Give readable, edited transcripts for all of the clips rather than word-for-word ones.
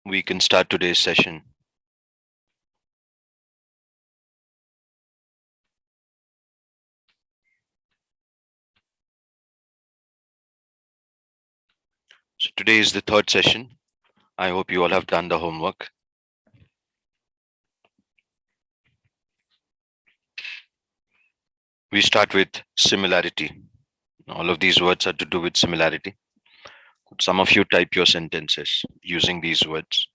we can start today's session. So today is the third session. I hope you all have done the homework. We start with similarity. All of these words are to do with similarity. Some of you type your sentences using these words.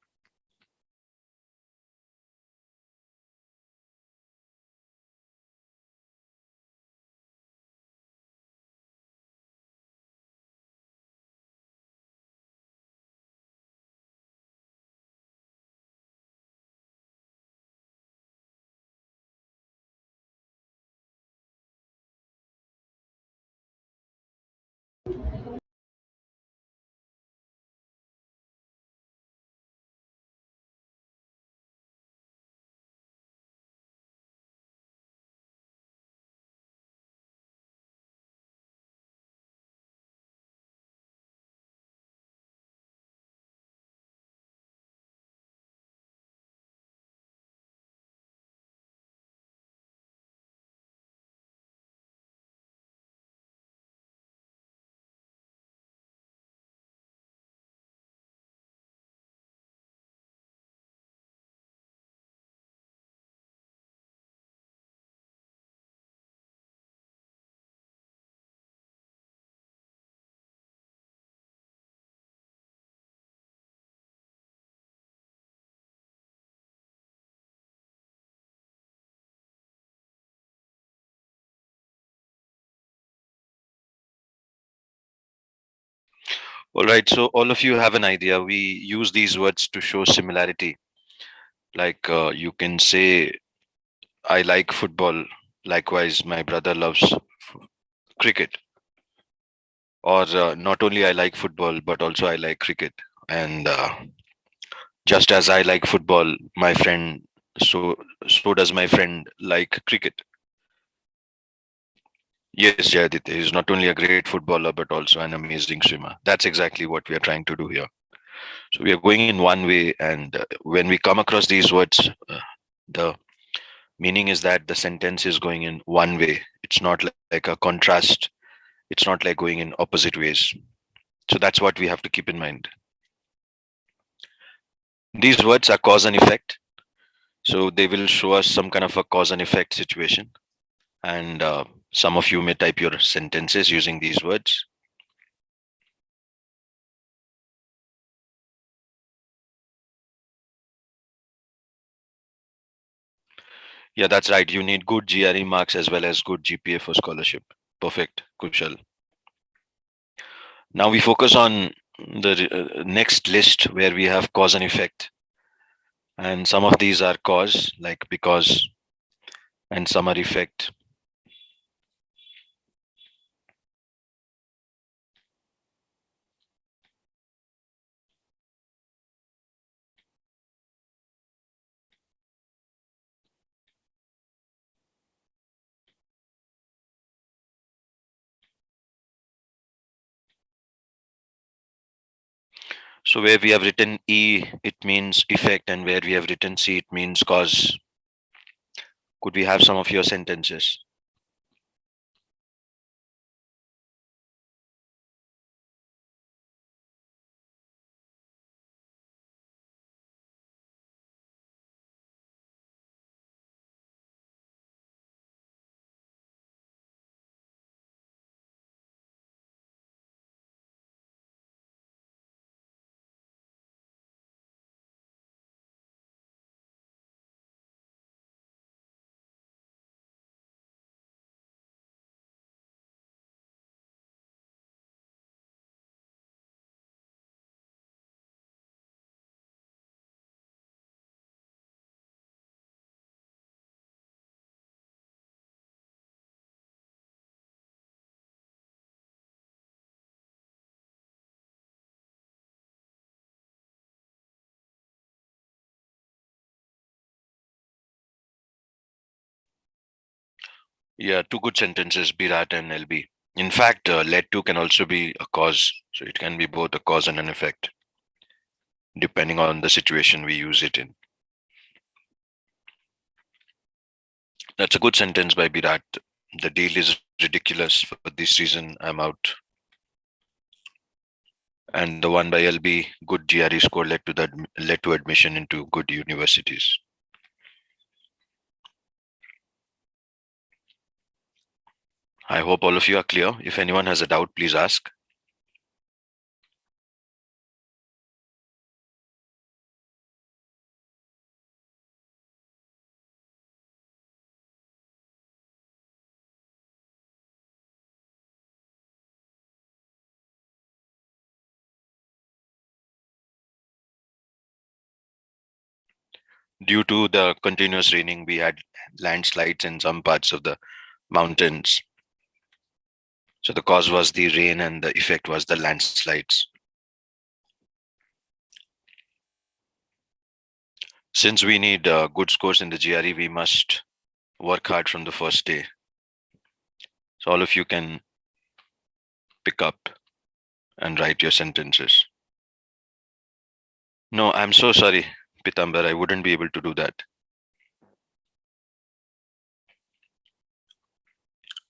All right, so all of you have an idea. We use these words to show similarity. Like you can say, I like football. Likewise, my brother loves cricket. Or not only I like football, but also I like cricket. And just as I like football, my friend, so so does my friend like cricket. Yes, Jayaditya is not only a great footballer but also an amazing swimmer. That's exactly what we are trying to do here. So we are going in one way, and when we come across these words, the meaning is that the sentence is going in one way. It's not like a contrast. It's not like going in opposite ways. So that's what we have to keep in mind. These words are cause and effect. So they will show us some kind of a cause and effect situation. And some of you may type your sentences using these words. Yeah, that's right. You need good GRE marks as well as good GPA for scholarship. Perfect, Kushal. Now we focus on the next list where we have cause and effect. And some of these are cause, like because, and some are effect. So where we have written E, it means effect, and where we have written C, it means cause. Could we have some of your sentences? Yeah, two good sentences, Birat and LB. In fact, led to can also be a cause. So it can be both a cause and an effect. depending on the situation we use it in. That's a good sentence by Virat. The deal is ridiculous. For this reason, I'm out. And the one by LB, good GRE score led to admission into good universities. I hope all of you are clear. If anyone has a doubt, please ask. Due to the continuous raining, we had landslides in some parts of the mountains. So the cause was the rain and the effect was the landslides. Since we need good scores in the GRE, we must work hard from the first day. So all of you can pick up and write your sentences. No, I'm so sorry, Pitambar. I wouldn't be able to do that.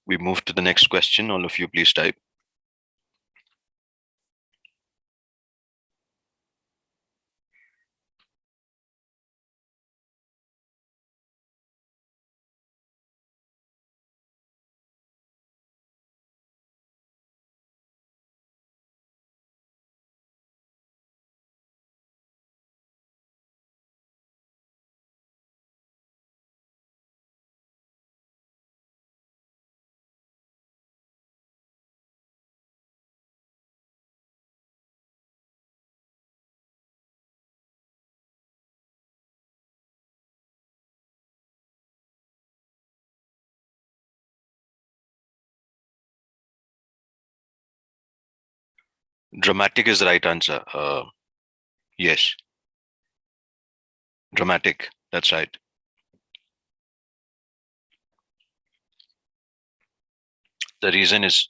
We move to the next question. All of you, please type. Dramatic is the right answer. Yes. Dramatic. That's right. The reason is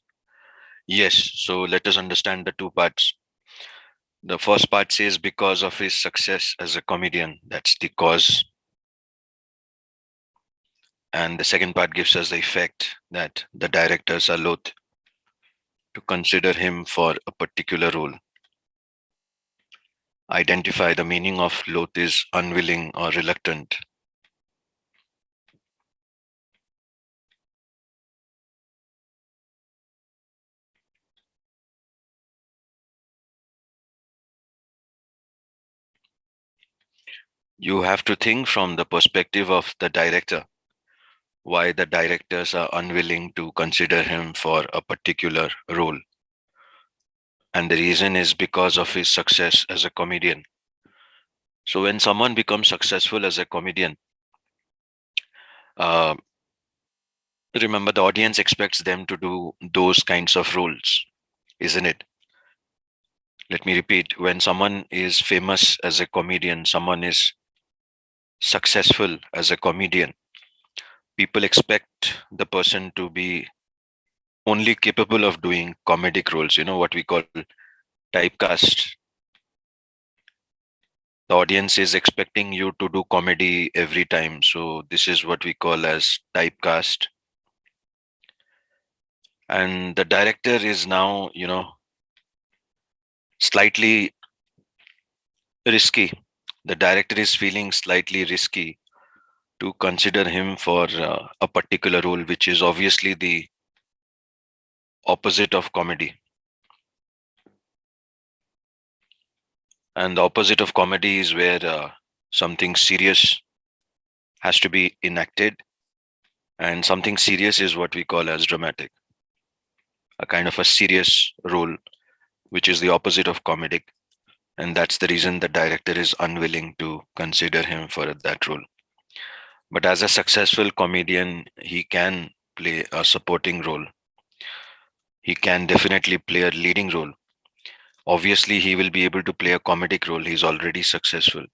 yes. So let us understand the two parts. The first part says because of his success as a comedian. That's the cause. And the second part gives us the effect that the directors are loath to consider him for a particular role. Identify the meaning of loath is unwilling or reluctant. You have to think from the perspective of the director, why the directors are unwilling to consider him for a particular role. And the reason is because of his success as a comedian. So when someone becomes successful as a comedian, uh, remember the audience expects them to do those kinds of roles, isn't it? Let me repeat, when someone is famous as a comedian, someone is successful as a comedian, people expect the person to be only capable of doing comedic roles, what we call typecast. The audience is expecting you to do comedy every time. So this is what we call as typecast. And the director is now, slightly risky. The director is feeling slightly risky to consider him for a particular role, which is obviously the opposite of comedy. And the opposite of comedy is where something serious has to be enacted, and something serious is what we call as dramatic, a kind of a serious role, which is the opposite of comedic. And that's the reason the director is unwilling to consider him for that role. But as a successful comedian, he can play a supporting role. He can definitely play a leading role. Obviously, he will be able to play a comedic role. He's already successful.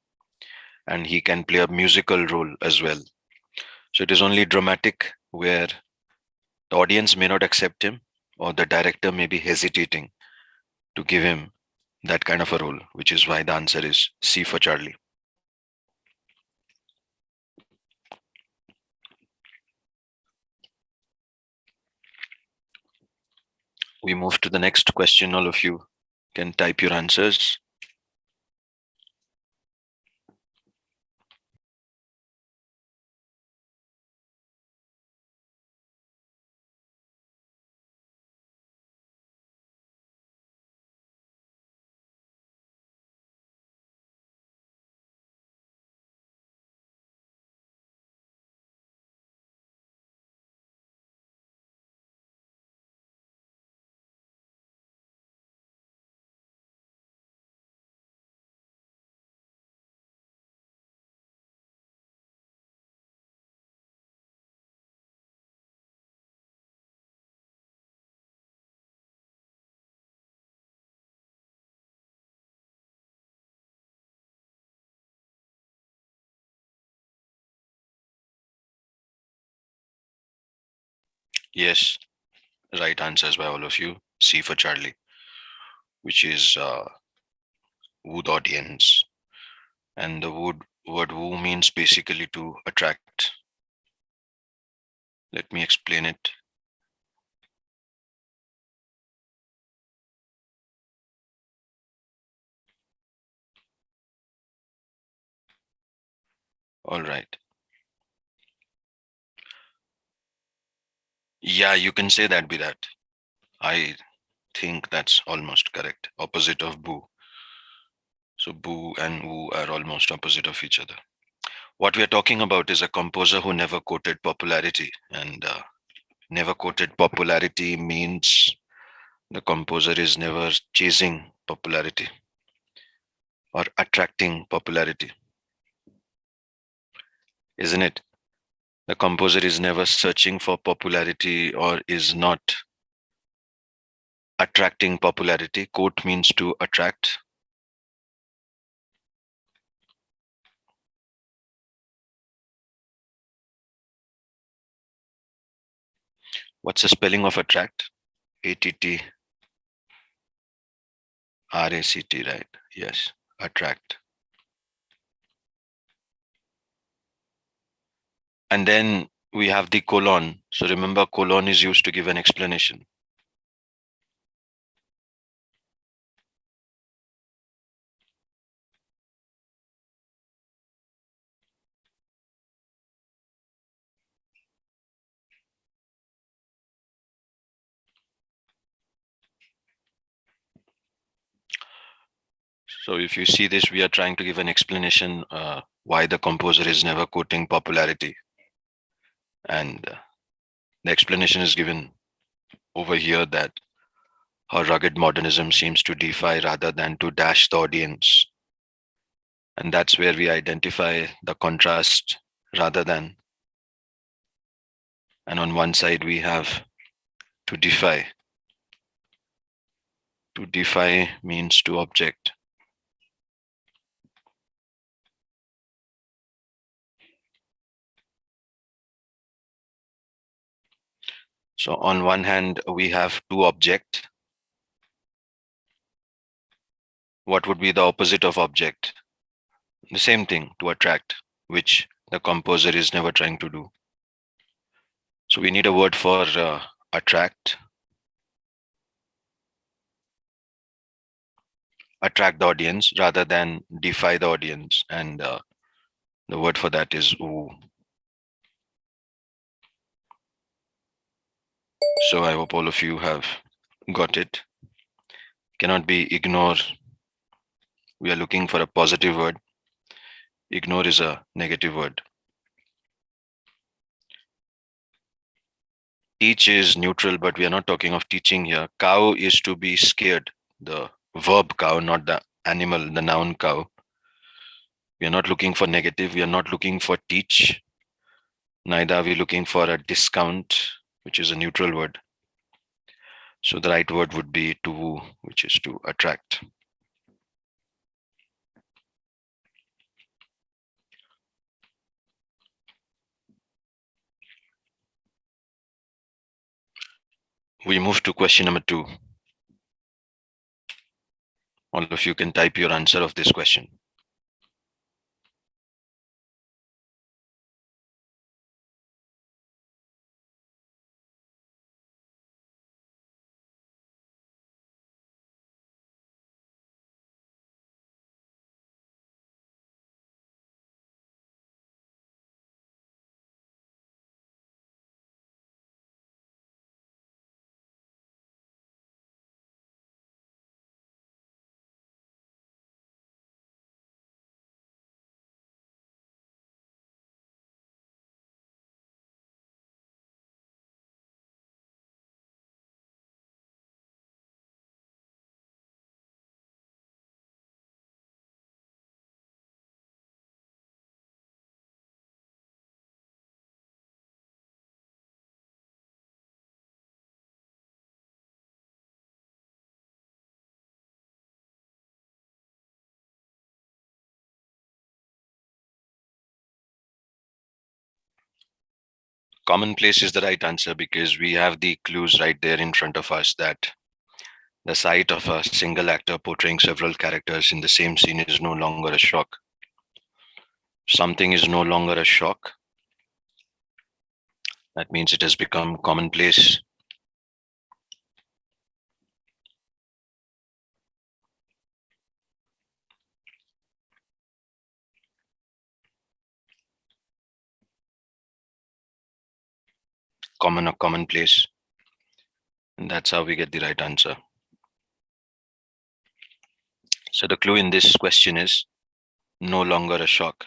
And he can play a musical role as well. So it is only dramatic where the audience may not accept him or the director may be hesitating to give him that kind of a role, which is why the answer is C for Charlie. We move to the next question. All of you can type your answers. Yes, right answers by all of you. C for Charlie, which is woo the audience. And the word woo means basically to attract. Let me explain it. All right. Yeah, you can say that be that. I think that's almost correct. Opposite of boo. So boo and woo are almost opposite of each other. What we are talking about is a composer who never quoted popularity. And never quoted popularity means the composer is never chasing popularity or attracting popularity, isn't it? The composer is never searching for popularity or is not attracting popularity. Quote means to attract. What's the spelling of attract? ATT RACT, right? Yes, attract. And then we have the colon. So remember, colon is used to give an explanation. So if you see this, we are trying to give an explanation why the composer is never quoting popularity. And the explanation is given over here that her rugged modernism seems to defy rather than to dash the audience. And that's where we identify the contrast rather than. And on one side, we have to defy. To defy means to object. So on one hand, we have to object. What would be the opposite of object? The same thing, to attract, which the composer is never trying to do. So we need a word for attract. Attract the audience rather than defy the audience. And the word for that is woo. So I hope all of you have got it. Cannot be ignore. We are looking for a positive word. Ignore is a negative word. Teach is neutral, but we are not talking of teaching here. Cow is to be scared. The verb cow, not the animal, the noun cow. We are not looking for negative. We are not looking for teach. Neither are we looking for a discount, which is a neutral word. So the right word would be to woo, which is to attract. We move to question number 2. All of you can type your answer of this question. Commonplace is the right answer because we have the clues right there in front of us that the sight of a single actor portraying several characters in the same scene is no longer a shock. Something is no longer a shock. That means it has become commonplace. Common or commonplace. And that's how we get the right answer. So the clue in this question is no longer a shock.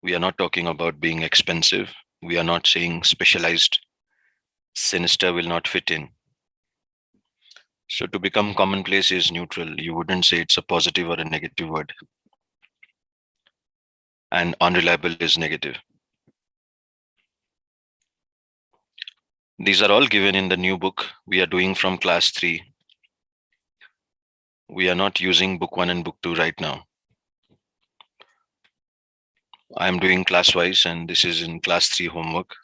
We are not talking about being expensive. We are not saying specialized. Sinister will not fit in. So to become commonplace is neutral. You wouldn't say it's a positive or a negative word. And unreliable is negative. These are all given in the new book we are doing from class 3. We are not using book 1 and book 2 right now. I am doing class wise and this is in class 3 homework.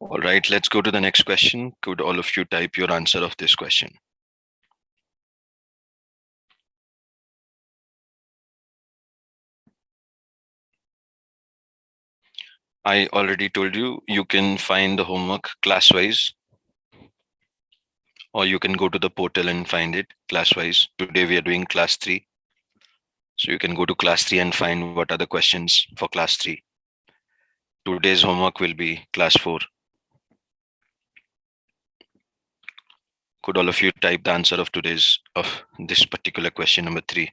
All right, let's go to the next question. Could all of you type your answer of this question? I already told you, you can find the homework class wise, or you can go to the portal and find it class wise. Today we are doing class 3. So you can go to class 3 and find what are the questions for class 3. Today's homework will be class 4. Could all of you type the answer of this particular question number 3?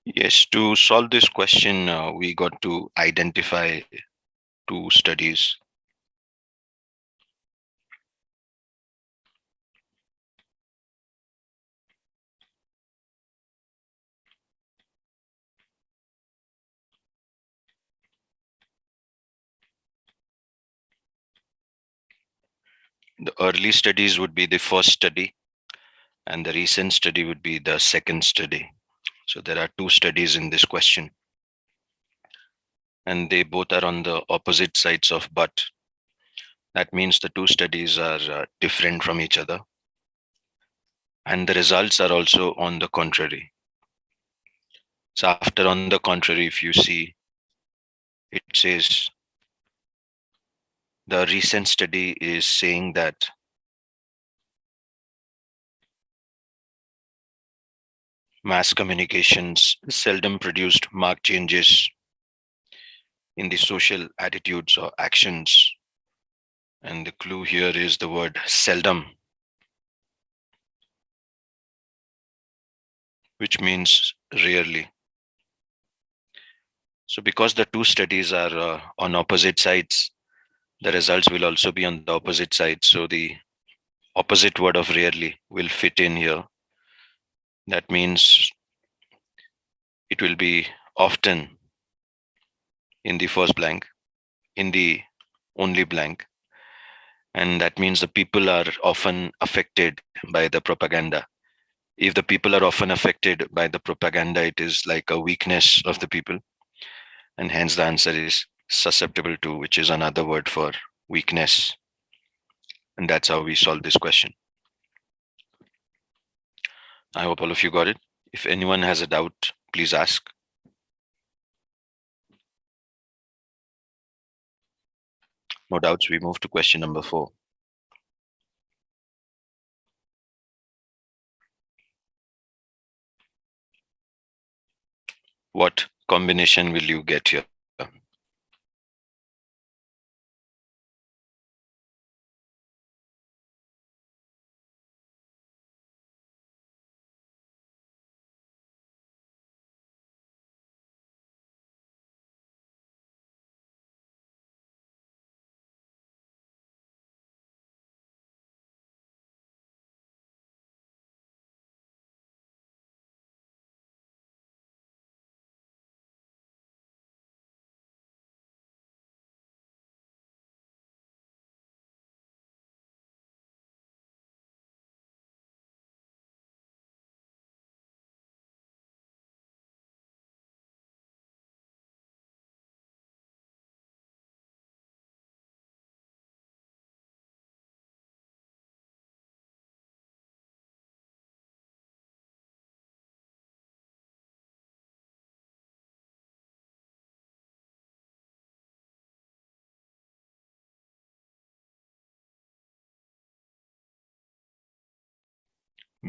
Yes, to solve this question, we got to identify two studies. The early studies would be the first study, and the recent study would be the second study. So there are two studies in this question, and they both are on the opposite sides of but. That means the two studies are different from each other, and the results are also on the contrary. So after on the contrary, if you see, it says the recent study is saying that mass communications seldom produced marked changes in the social attitudes or actions. And the clue here is the word seldom, which means rarely. So, because the two studies are on opposite sides, the results will also be on the opposite side. So, the opposite word of rarely will fit in here. That means it will be often in the first blank, in the only blank. And that means the people are often affected by the propaganda. If the people are often affected by the propaganda, it is like a weakness of the people. And hence the answer is susceptible to, which is another word for weakness. And that's how we solve this question. I hope all of you got it. If anyone has a doubt, please ask. No doubts, we move to question number 4. What combination will you get here?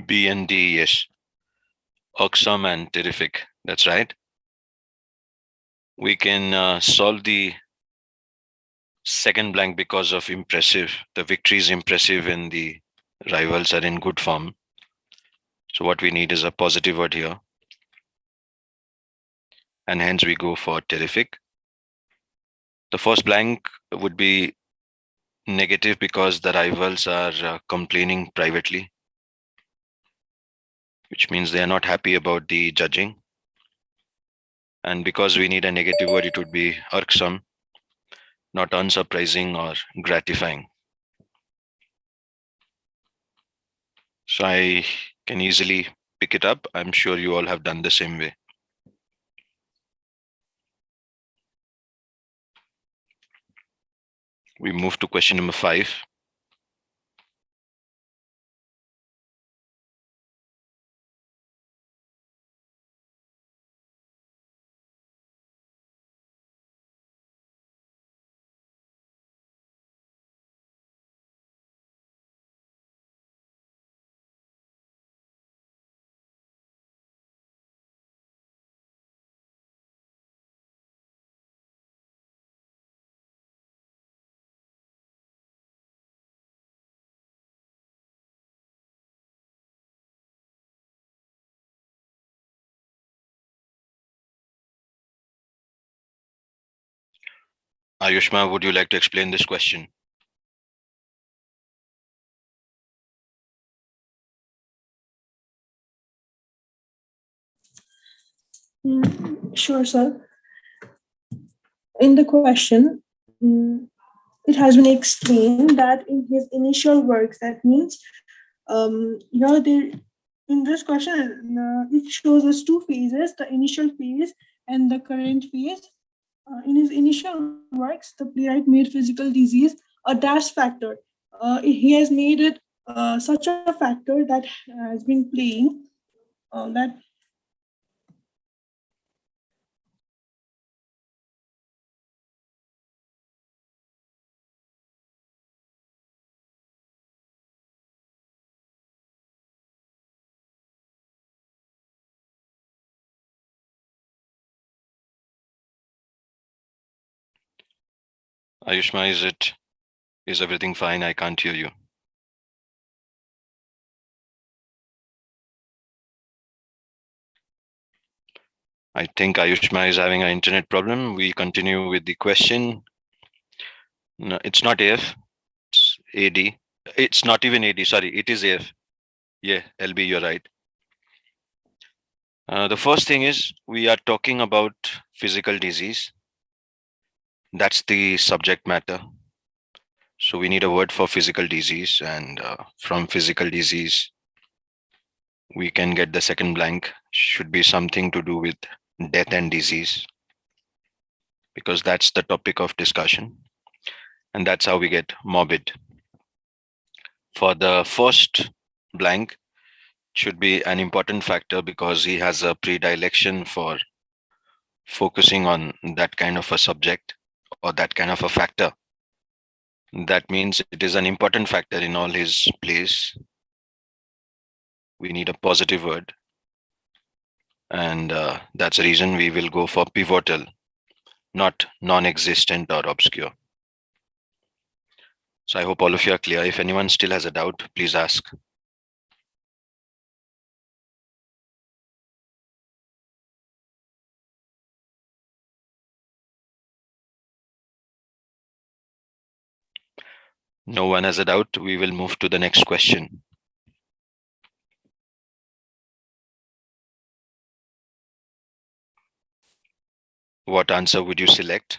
B and D, yes. Awesome and terrific. That's right. We can solve the second blank because of impressive. The victory is impressive and the rivals are in good form. So what we need is a positive word here. And hence we go for terrific. The first blank would be negative because the rivals are complaining privately, which means they are not happy about the judging. And because we need a negative word, it would be irksome, not unsurprising or gratifying. So I can easily pick it up. I'm sure you all have done the same way. We move to question number 5. Ayushma, would you like to explain this question? Sure, sir. In the question, it has been explained that in his initial works, that means, here there in this question, it shows us two phases: the initial phase and the current phase. In his initial works, the playwright made physical disease a dash factor. He has made it such a factor that has been playing that. Ayushma, is everything fine? I can't hear you. I think Ayushma is having an internet problem. We continue with the question. No, it's not AF, it's AD. It's not even AD, sorry, it is AF. Yeah, LB, you're right. The first thing is we are talking about physical disease. That's the subject matter. So we need a word for physical disease, and from physical disease, we can get the second blank. Should be something to do with death and disease, because that's the topic of discussion, and that's how we get morbid. For the first blank, should be an important factor because he has a predilection for focusing on that kind of a subject or that kind of a factor. That means it is an important factor in all his plays. We need a positive word, and that's the reason we will go for pivotal, not non-existent or obscure. So I hope all of you are clear. If anyone still has a doubt, please ask. No one has a doubt. We will move to the next question. What answer would you select?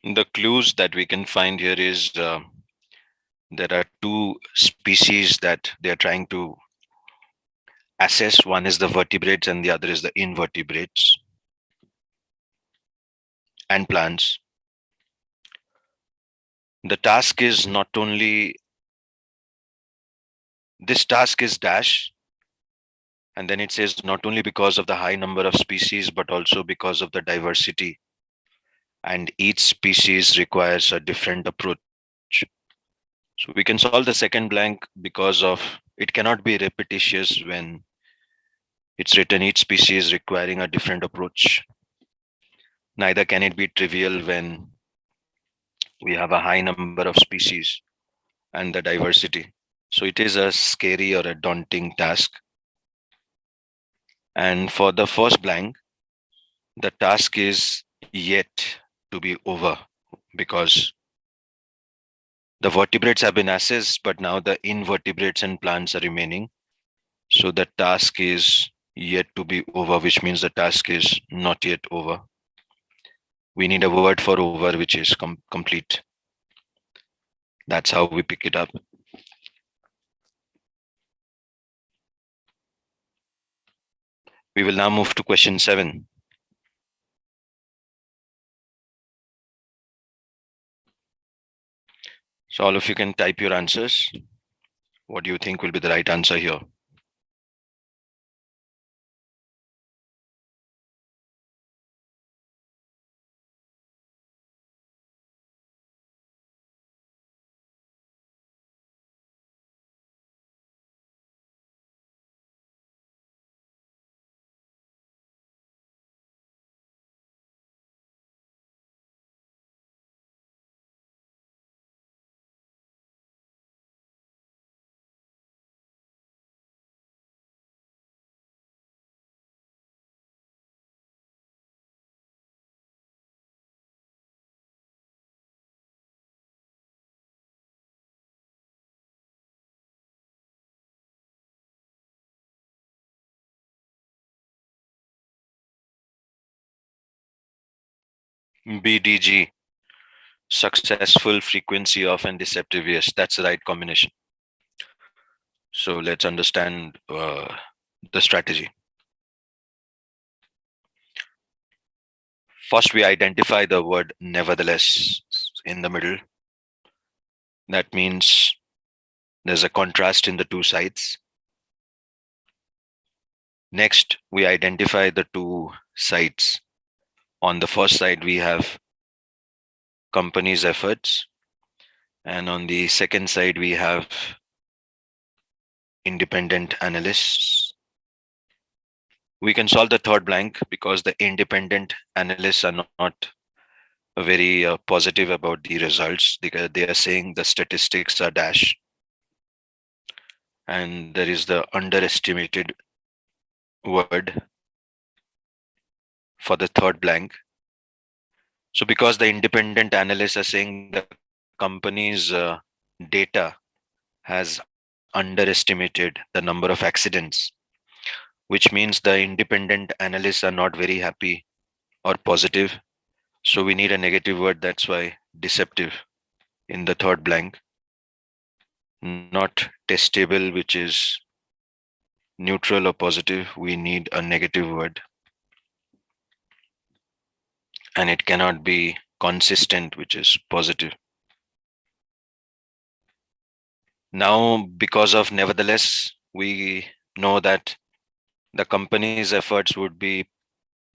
The clues that we can find here is there are two species that they are trying to assess. One is the vertebrates and the other is the invertebrates and plants. The task is not only, this task is dash, and then it says not only because of the high number of species, but also because of the diversity. And each species requires a different approach. So we can solve the second blank because of it cannot be repetitious when it's written each species requiring a different approach. Neither can it be trivial when we have a high number of species and the diversity. So it is a scary or a daunting task. And for the first blank, the task is yet to be over because the vertebrates have been assessed, but now the invertebrates and plants are remaining. So the task is yet to be over, which means the task is not yet over. We need a word for over, which is complete. That's how we pick it up. We will now move to question 7. So all of you can type your answers. What do you think will be the right answer here? BDG, successful, frequency of, and deceptive. Yes, that's the right combination. So let's understand the strategy. First, we identify the word nevertheless in the middle. That means there's a contrast in the two sides. Next, we identify the two sides. On the first side, we have company's efforts, and on the second side, we have independent analysts. We can solve the third blank because the independent analysts are not very positive about the results. They are saying the statistics are dash, and there is the underestimated word for the third blank. So because the independent analysts are saying the company's data has underestimated the number of accidents, which means the independent analysts are not very happy or positive. So we need a negative word. That's why deceptive in the third blank. Not testable, which is neutral or positive. We need a negative word. And it cannot be consistent, which is positive. Now, because of nevertheless, we know that the company's efforts would be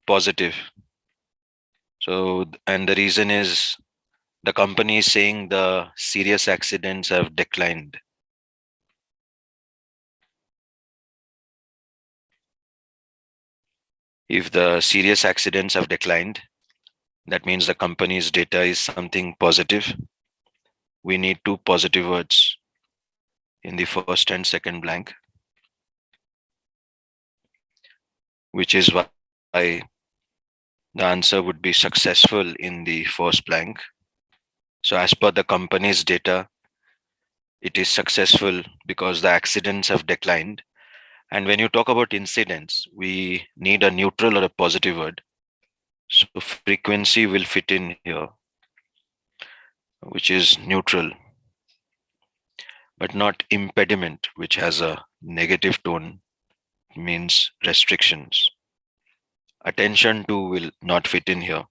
positive. So, and the reason is the company is saying the serious accidents have declined. If the serious accidents have declined, that means the company's data is something positive. We need two positive words in the first and second blank, which is why the answer would be successful in the first blank. So as per the company's data, it is successful because the accidents have declined. And when you talk about incidents, we need a neutral or a positive word. So frequency will fit in here, which is neutral, but not impediment, which has a negative tone, means restrictions. Attention to will not fit in here.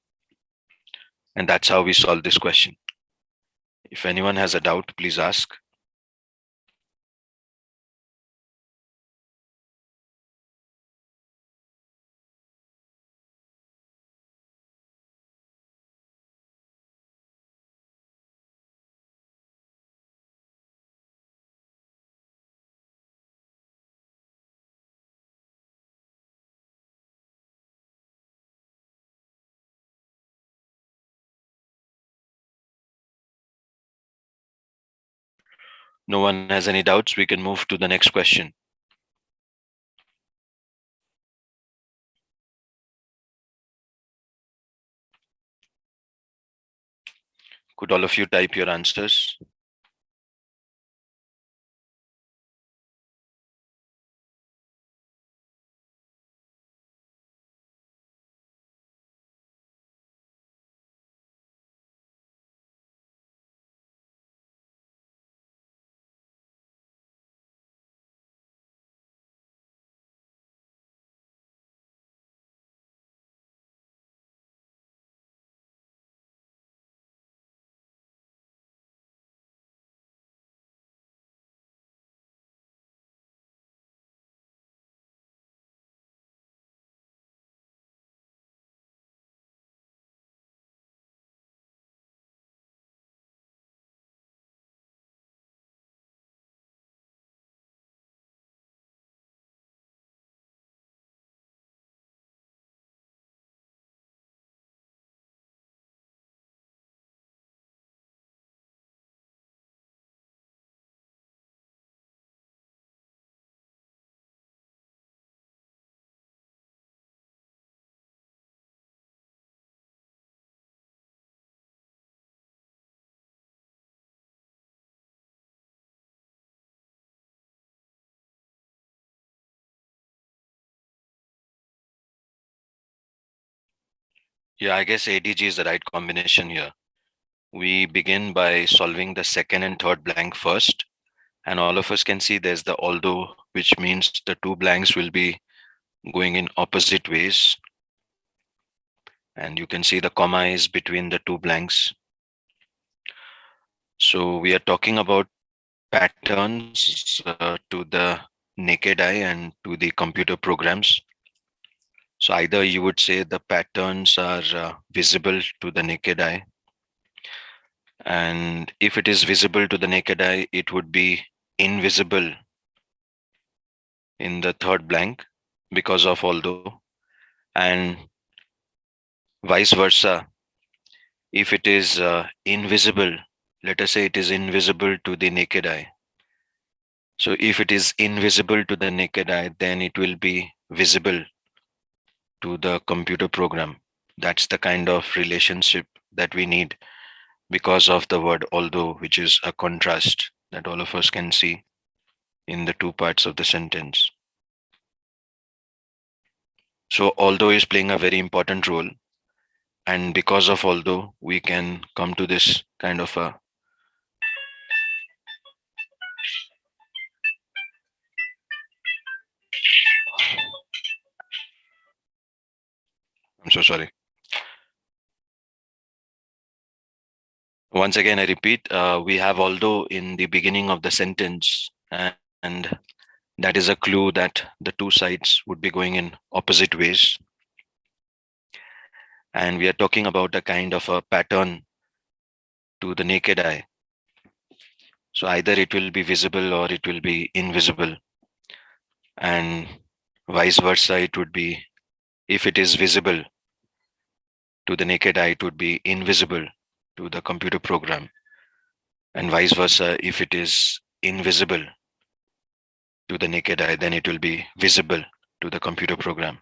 And that's how we solve this question. If anyone has a doubt, please ask. No one has any doubts. We can move to the next question. Could all of you type your answers? Yeah, I guess ADG is the right combination here. We begin by solving the second and third blank first. And all of us can see there's the although, which means the two blanks will be going in opposite ways. And you can see the comma is between the two blanks. So we are talking about patterns to the naked eye and to the computer programs. So either you would say the patterns are visible to the naked eye, and if it is visible to the naked eye, it would be invisible in the third blank because of although, and vice versa. If it is invisible, let us say it is invisible to the naked eye. So if it is invisible to the naked eye, then it will be visible to the computer program. That's the kind of relationship that we need because of the word although, which is a contrast that all of us can see in the two parts of the sentence. So although is playing a very important role, and because of although we can come to this kind of a, I'm so sorry. Once again, I repeat, we have although in the beginning of the sentence, and that is a clue that the two sides would be going in opposite ways. And we are talking about a kind of a pattern to the naked eye. So either it will be visible or it will be invisible. And vice versa, it would be, if it is visible to the naked eye, it would be invisible to the computer program. And vice versa, if it is invisible to the naked eye, then it will be visible to the computer program.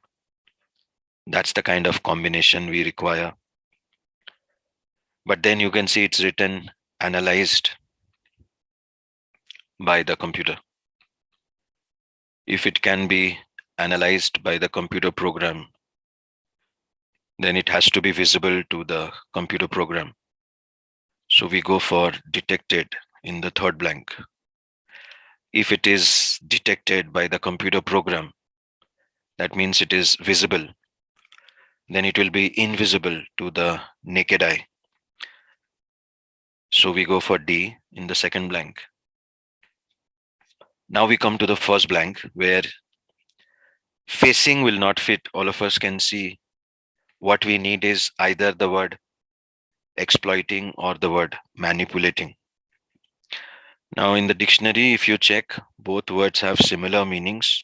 That's the kind of combination we require. But then you can see it's written analyzed by the computer. If it can be analyzed by the computer program, then it has to be visible to the computer program. So we go for detected in the third blank. If it is detected by the computer program, that means it is visible. Then it will be invisible to the naked eye. So we go for D in the second blank. Now we come to the first blank where facing will not fit. All of us can see what we need is either the word exploiting or the word manipulating. Now in the dictionary, if you check, both words have similar meanings,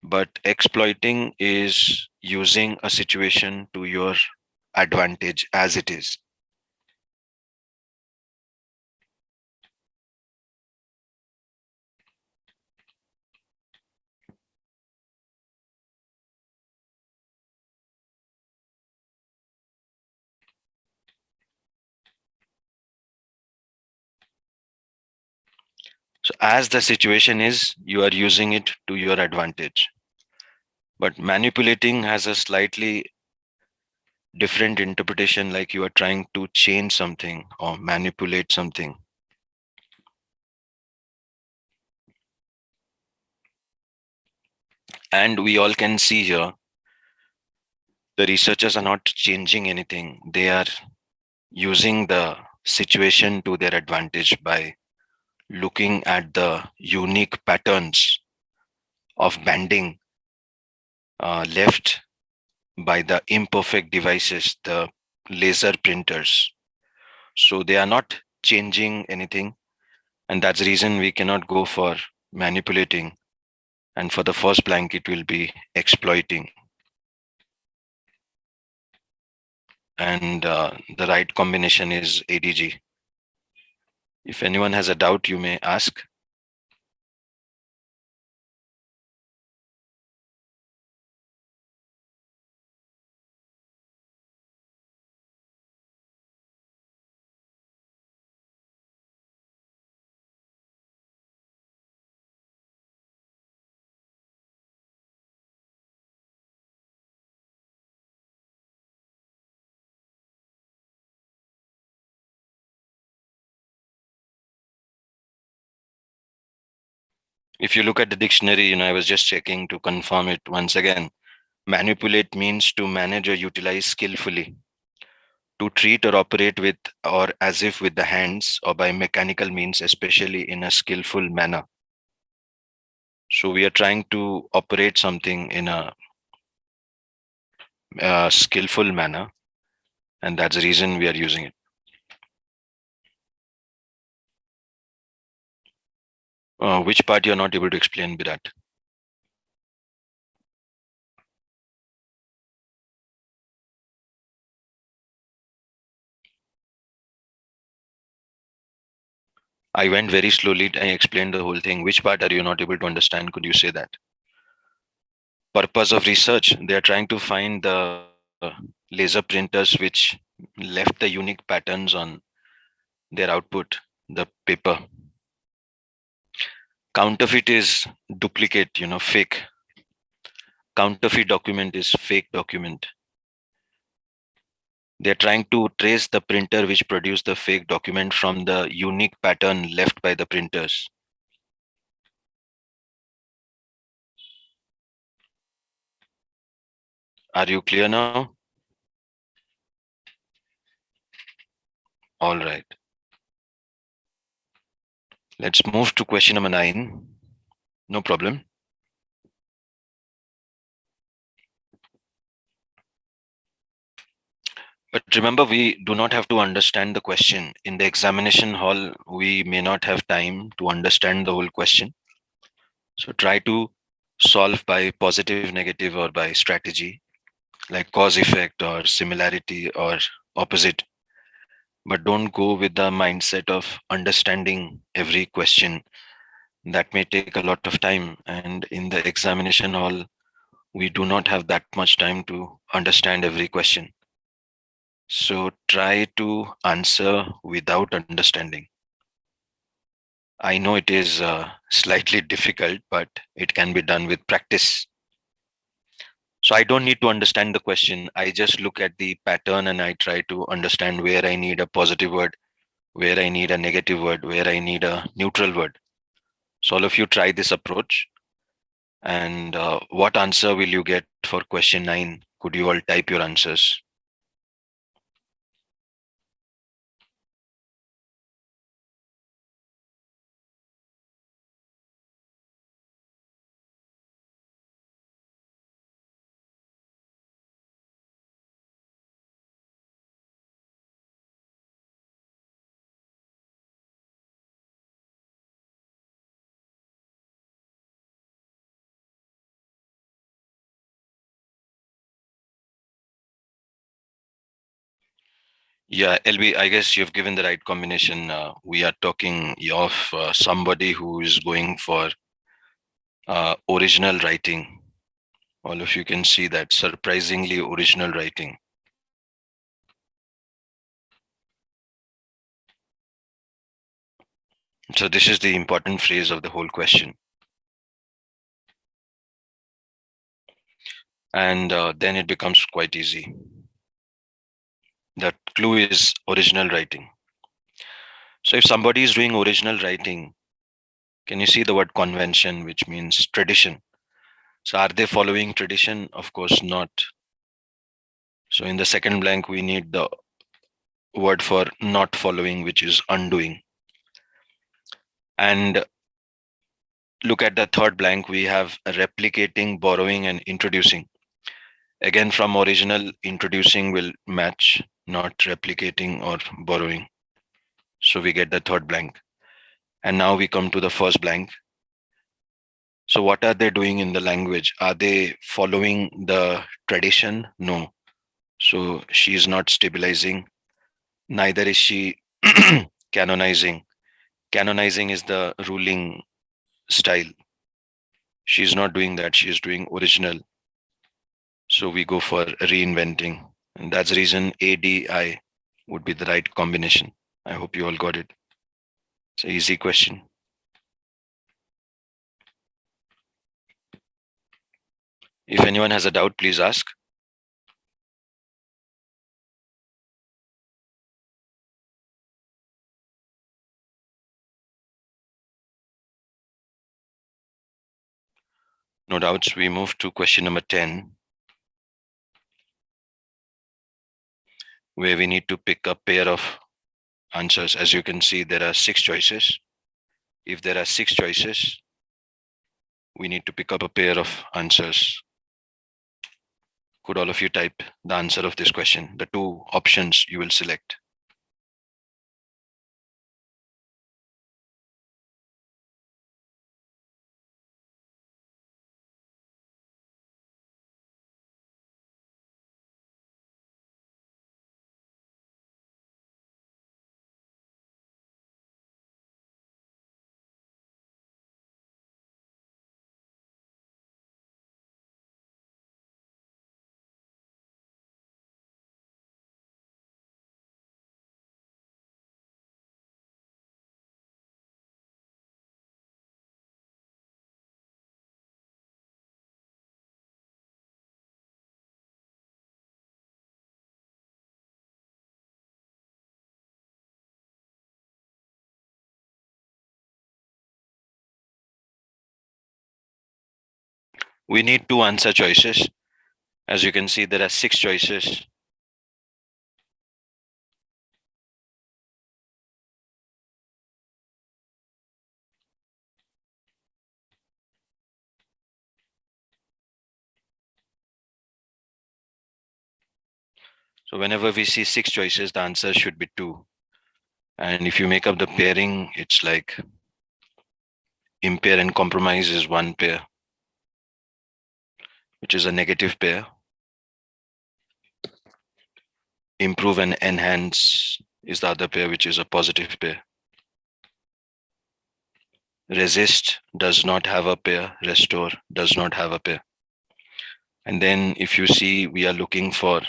but exploiting is using a situation to your advantage as it is. So as the situation is, you are using it to your advantage. But manipulating has a slightly different interpretation, like you are trying to change something or manipulate something. And we all can see here, the researchers are not changing anything. They are using the situation to their advantage by looking at the unique patterns of banding left by the imperfect devices, the laser printers. So they are not changing anything. And that's the reason we cannot go for manipulating. And for the first blank, it will be exploiting. And the right combination is ADG. If anyone has a doubt, you may ask. If you look at the dictionary, I was just checking to confirm it once again. Manipulate means to manage or utilize skillfully, to treat or operate with or as if with the hands or by mechanical means, especially in a skillful manner. So we are trying to operate something in a skillful manner, and that's the reason we are using it. Which part you're not able to explain, Birat? I went very slowly. I explained the whole thing. Which part are you not able to understand? Could you say that? Purpose of research, they are trying to find the laser printers which left the unique patterns on their output, the paper. Counterfeit is duplicate, fake. Counterfeit document is fake document. They're trying to trace the printer which produced the fake document from the unique pattern left by the printers. Are you clear now? All right. Let's move to question number 9. No problem. But remember, we do not have to understand the question. In the examination hall, we may not have time to understand the whole question. So try to solve by positive, negative, or by strategy, like cause effect or similarity or opposite. But don't go with the mindset of understanding every question. That may take a lot of time. And in the examination hall, we do not have that much time to understand every question. So try to answer without understanding. I know it is slightly difficult, but it can be done with practice. So I don't need to understand the question. I just look at the pattern and I try to understand where I need a positive word, where I need a negative word, where I need a neutral word. So all of you try this approach. And what answer will you get for question 9? Could you all type your answers? Yeah, LB, I guess you've given the right combination. We are talking of somebody who is going for original writing. All of you can see that surprisingly original writing. So this is the important phrase of the whole question. And then it becomes quite easy. The clue is original writing. So if somebody is doing original writing, can you see the word convention, which means tradition? So are they following tradition? Of course not. So in the second blank, we need the word for not following, which is undoing. And look at the third blank, we have replicating, borrowing, and introducing. Again, from original, introducing will match, not replicating or borrowing. So we get the third blank. And now we come to the first blank. So what are they doing in the language? Are they following the tradition? No. So she is not stabilizing. Neither is she canonizing. Canonizing is the ruling style. She's not doing that. She is doing original. So we go for reinventing. And that's the reason ADI would be the right combination. I hope you all got it. It's an easy question. If anyone has a doubt, please ask. No doubts. We move to question number 10, where we need to pick a pair of answers. As you can see, there are 6 choices. If there are 6 choices, we need to pick up a pair of answers. Could all of you type the answer of this question, the 2 options you will select? We need 2 answer choices. As you can see, there are 6 choices. So whenever we see 6 choices, the answer should be 2. And if you make up the pairing, it's like impair and compromise is 1 pair, which is a negative pair. Improve and enhance is the other pair, which is a positive pair. Resist does not have a pair. Restore does not have a pair. And then if you see, we are looking for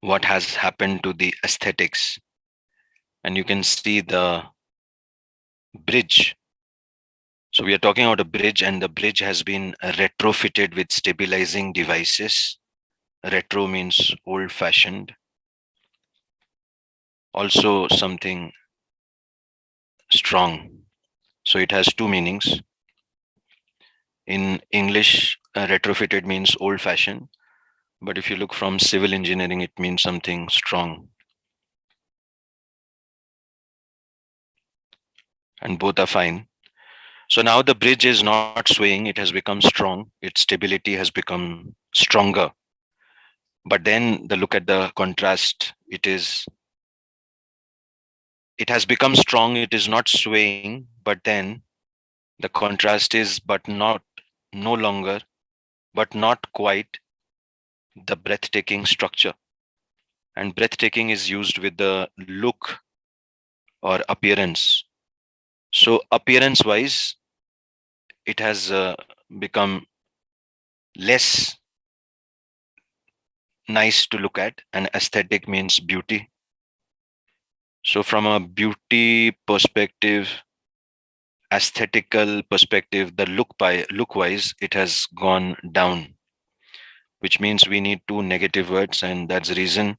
what has happened to the aesthetics. And you can see the bridge. So we are talking about a bridge, and the bridge has been retrofitted with stabilizing devices. Retro means old fashioned. Also something strong. So it has 2 meanings. In English, retrofitted means old fashioned. But if you look from civil engineering, it means something strong. And both are fine. So now the bridge is not swaying, it has become strong. Its stability has become stronger. But then the look at the contrast, it has become strong, it is not swaying, but then the contrast is no longer, but not quite the breathtaking structure. And breathtaking is used with the look or appearance. So appearance wise, it has become less nice to look at, and aesthetic means beauty. So from a beauty perspective, aesthetical perspective, the look wise, it has gone down, which means we need 2 negative words, and that's the reason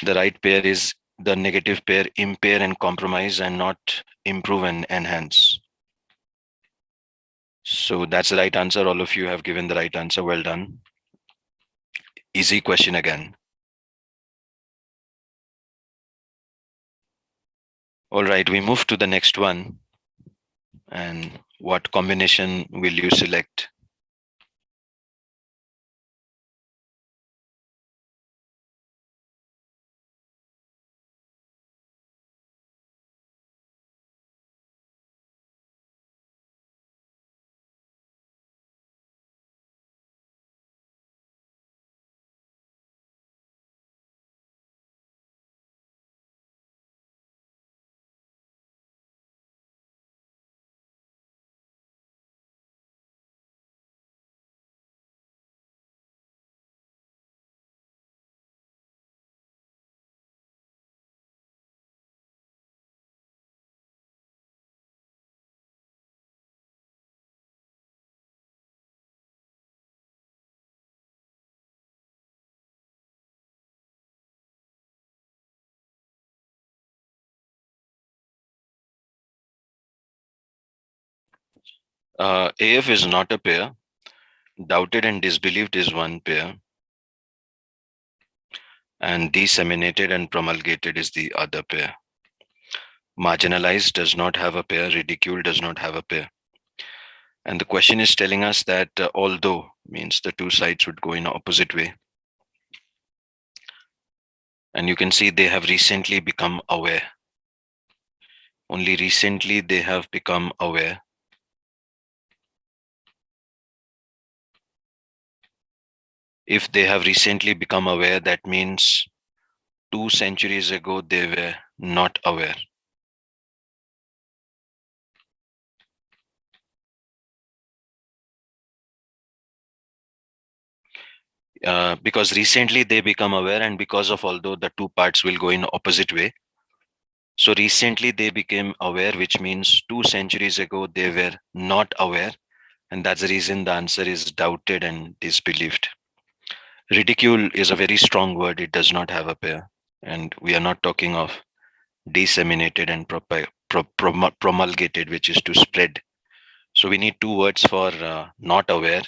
the right pair is the negative pair, impair and compromise, and not improve and enhance. So that's the right answer. All of you have given the right answer. Well done. Easy question again. All right, we move to the next one. And what combination will you select? AF is not a pair. Doubted and disbelieved is one pair. And disseminated and promulgated is the other pair. Marginalized does not have a pair. Ridicule does not have a pair. And the question is telling us that although means the two sides would go in opposite way. And you can see they have recently become aware. Only recently they have become aware. If they have recently become aware, that means 2 centuries ago they were not aware. Because recently they become aware, and because of although the two parts will go in opposite way. So recently they became aware, which means 2 centuries ago they were not aware. And that's the reason the answer is doubted and disbelieved. Ridicule is a very strong word. It does not have a pair. And we are not talking of disseminated and promulgated, which is to spread. So we need two words for not aware.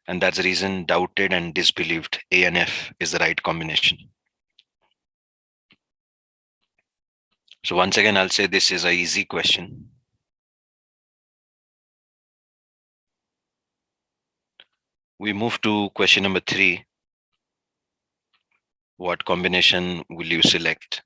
And that's the reason doubted and disbelieved, A and F, is the right combination. So once again, I'll say this is an easy question. We move to question number 3. What combination will you select?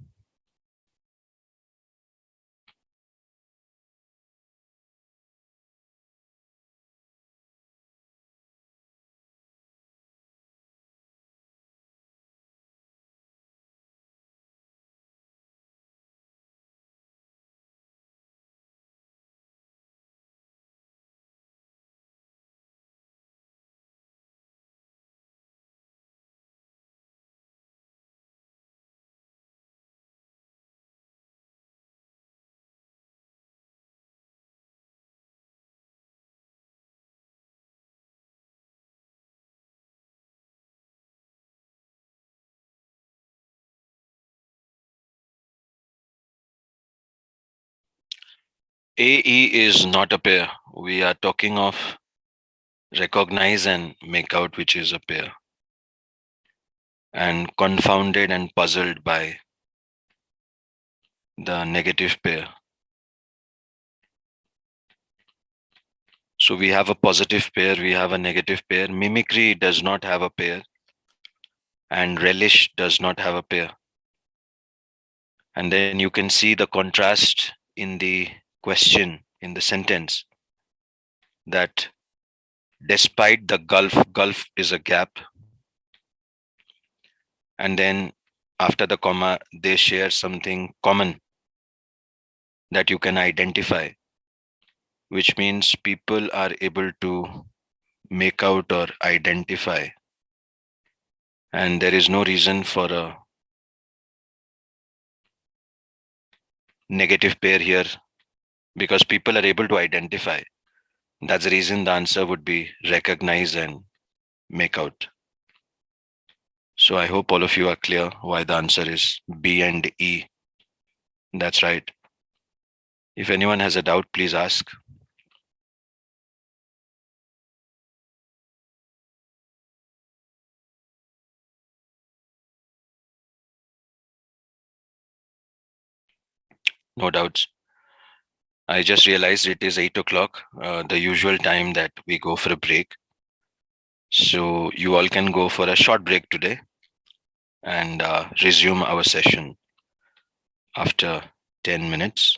AE is not a pair. We are talking of recognize and make out, which is a pair. And confounded and puzzled by the negative pair. So we have a positive pair, we have a negative pair. Mimicry does not have a pair. And relish does not have a pair. And then you can see the contrast in the question, in the sentence, that despite the gulf is a gap. And then after the comma, they share something common that you can identify, which means people are able to make out or identify. And there is no reason for a negative pair here because people are able to identify. That's the reason the answer would be recognize and make out. So I hope all of you are clear why the answer is B and E. That's right. If anyone has a doubt, please ask. No doubts. I just realized it is 8 o'clock, the usual time that we go for a break. So you all can go for a short break today and resume our session after 10 minutes.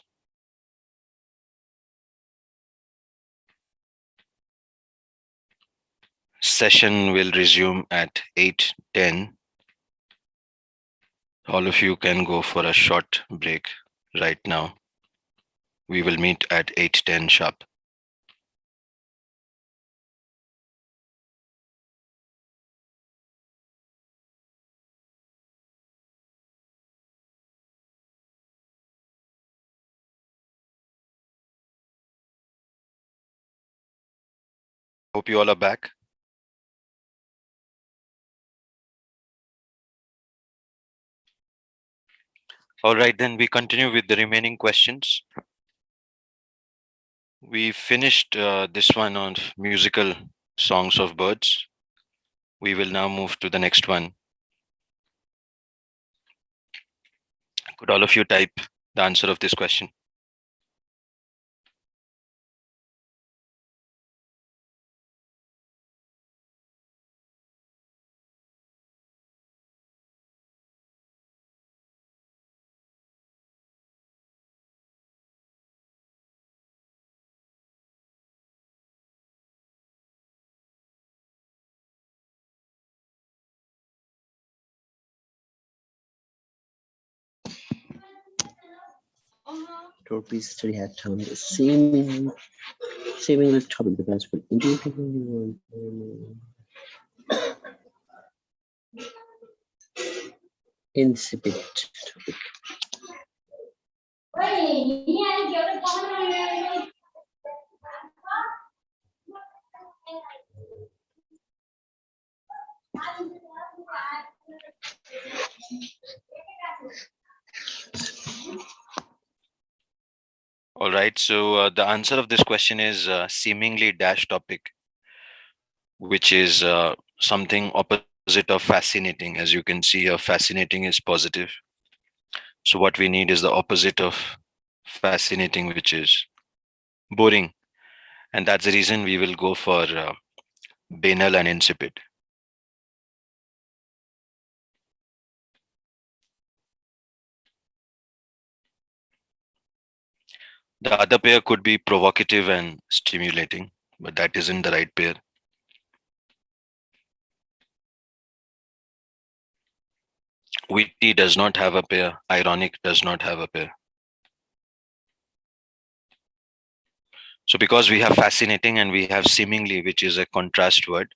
Session will resume at 8:10. All of you can go for a short break right now. We will meet at 8:10 sharp. Hope you all are back. All right, then we continue with the remaining questions. We finished this one on musical songs of birds. We will now move to the next one. Could all of you type the answer of this question? Torpe's study had found a seemingly topic the principal individually insipid topic. All right. So the answer of this question is seemingly dash topic, which is something opposite of fascinating. As you can see, fascinating is positive. So what we need is the opposite of fascinating, which is boring. And that's the reason we will go for banal and insipid. The other pair could be provocative and stimulating, but that isn't the right pair. Witty does not have a pair. Ironic does not have a pair. So because we have fascinating and we have seemingly, which is a contrast word,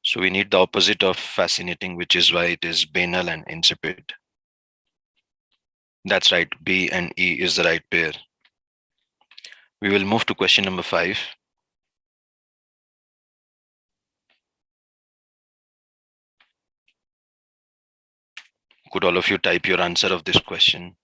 so we need the opposite of fascinating, which is why it is banal and insipid. That's right. B and E is the right pair. We will move to question number 5. Could all of you type your answer of this question?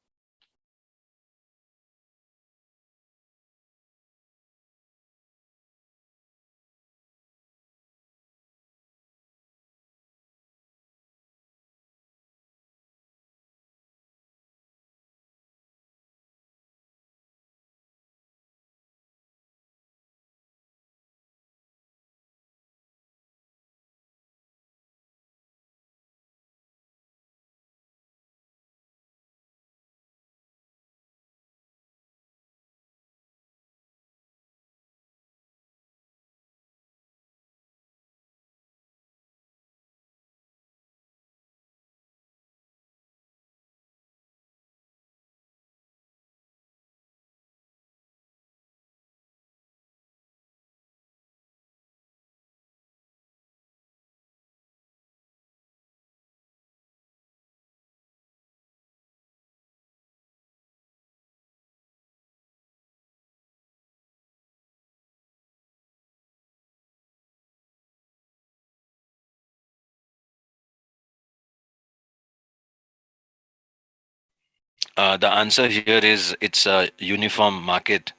The answer here is it's a uniform market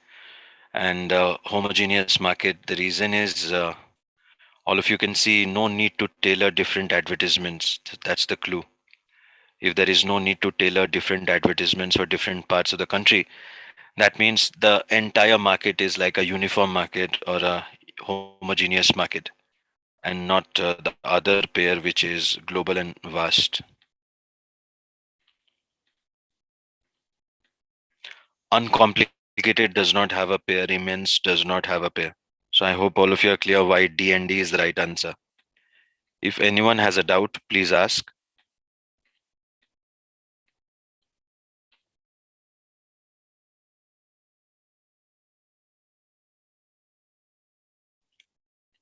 and homogeneous market. The reason is all of you can see no need to tailor different advertisements. That's the clue. If there is no need to tailor different advertisements for different parts of the country, that means the entire market is like a uniform market or a homogeneous market and not the other pair, which is global and vast. Uncomplicated does not have a pair. Immense does not have a pair. So I hope all of you are clear why D and D is the right answer. If anyone has a doubt, please ask.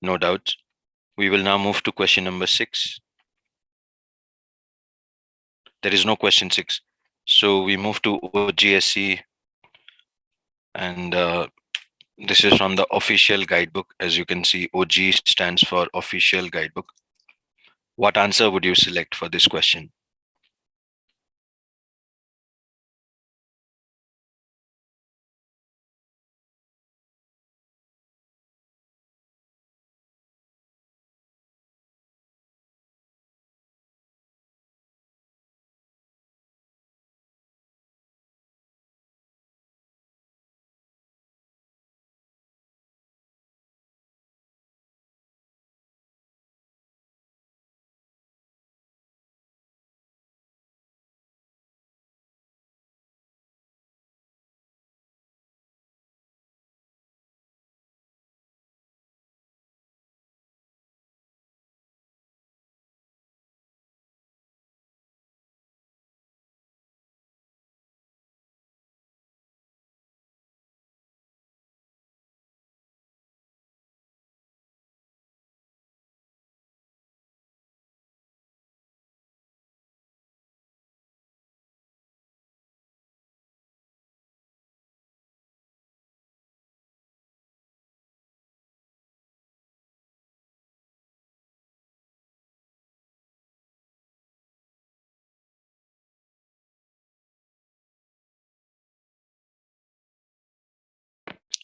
No doubt. We will now move to question number 6. There is no question 6. So we move to OGSC, and this is from the official guidebook. As you can see, OG stands for official guidebook. What answer would you select for this question?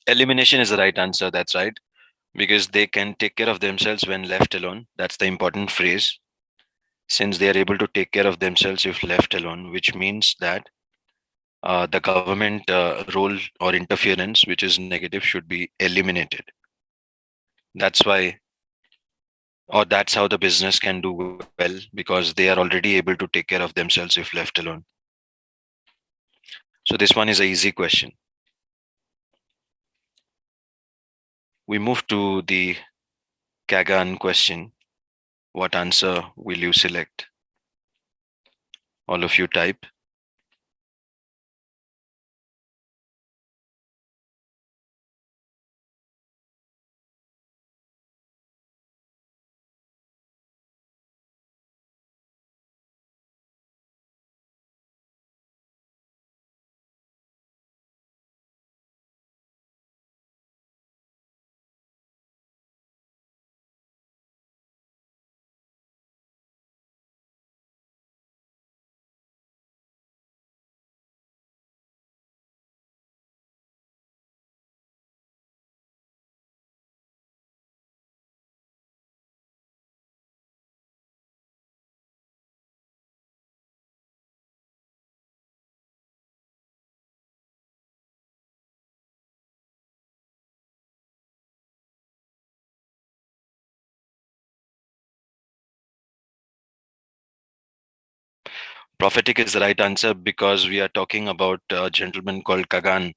Elimination is the right answer. That's right. Because they can take care of themselves when left alone. That's the important phrase. Since they are able to take care of themselves if left alone, which means that the government role or interference, which is negative, should be eliminated. That's why, or that's how the business can do well, because they are already able to take care of themselves if left alone. So this one is a easy question. We move to the Kagan question. What answer will you select? All of you type. Prophetic is the right answer because we are talking about a gentleman called Kagan,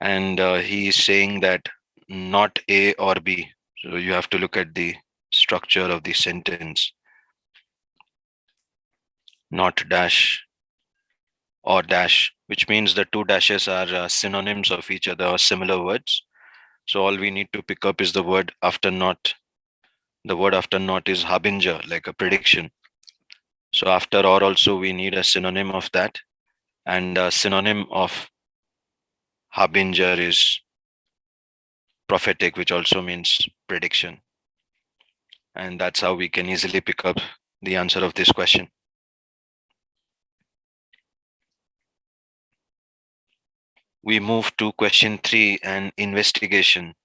and he is saying that not A or B. So you have to look at the structure of the sentence. Not dash or dash, which means the two dashes are synonyms of each other or similar words. So all we need to pick up is the word after not. The word after not is harbinger, like a prediction. So after or also we need a synonym of that, and a synonym of harbinger is prophetic, which also means prediction. And that's how we can easily pick up the answer of this question. We move to question 3, an investigation,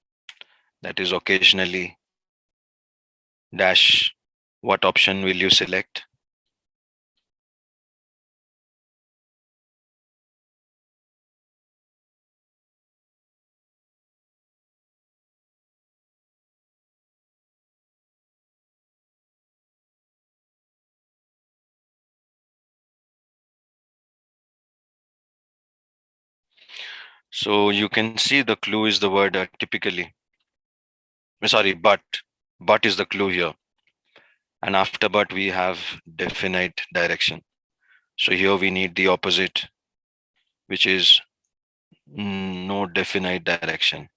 that is occasionally dash. What option will you select? So you can see the clue is the word typically. Sorry, but. But is the clue here. And after but we have definite direction. So here we need the opposite, which is no definite direction.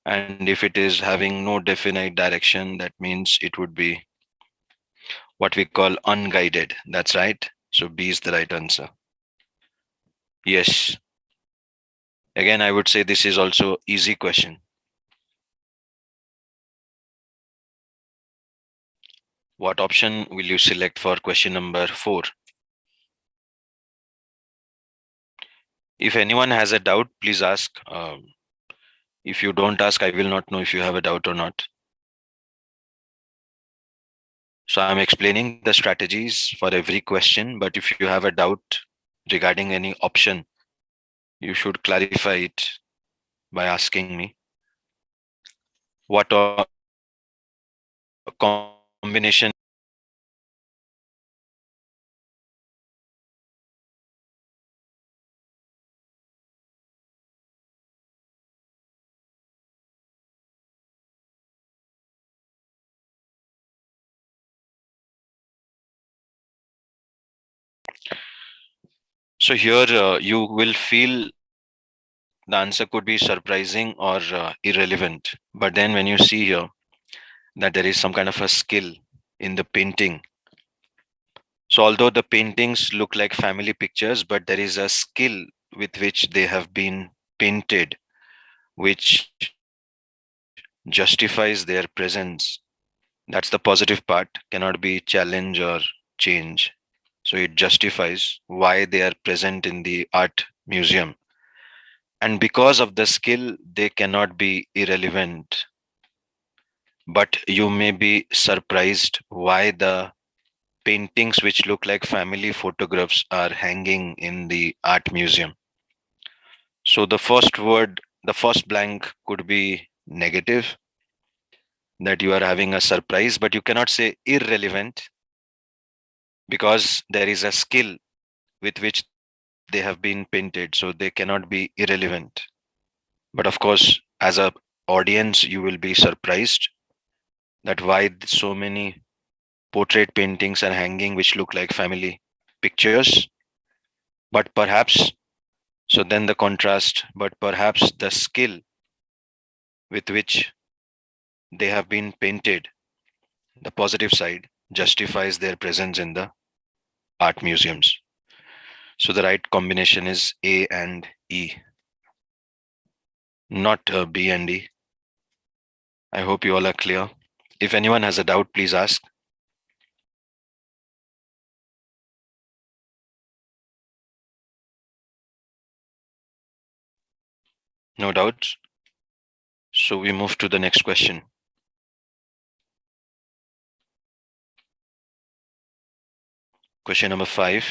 And if it is having no definite direction, that means it would be what we call unguided. That's right. So B is the right answer. Yes. Again, I would say this is also easy question. What option will you select for question number 4? If anyone has a doubt, please ask. If you don't ask, I will not know if you have a doubt or not. So I'm explaining the strategies for every question, but if you have a doubt regarding any option, you should clarify it by asking me. What combination? So here you will feel the answer could be surprising or irrelevant. But then when you see here that there is some kind of a skill in the painting. So although the paintings look like family pictures, but there is a skill with which they have been painted, which justifies their presence That's the positive part, cannot be challenge or change. So it justifies why they are present in the art museum. And because of the skill, they cannot be irrelevant. But you may be surprised why the paintings which look like family photographs are hanging in the art museum. So the first blank could be negative, that you are having a surprise, but you cannot say irrelevant because there is a skill with which they have been painted, so they cannot be irrelevant. But of course, as a audience, you will be surprised that why so many portrait paintings are hanging which look like family pictures. But perhaps, so then the contrast, but perhaps the skill with which they have been painted, the positive side, justifies their presence in the art museums. So the right combination is A and E, not B and D. I hope you all are clear. If anyone has a doubt, please ask. No doubts. So we move to the next question. Question number 5.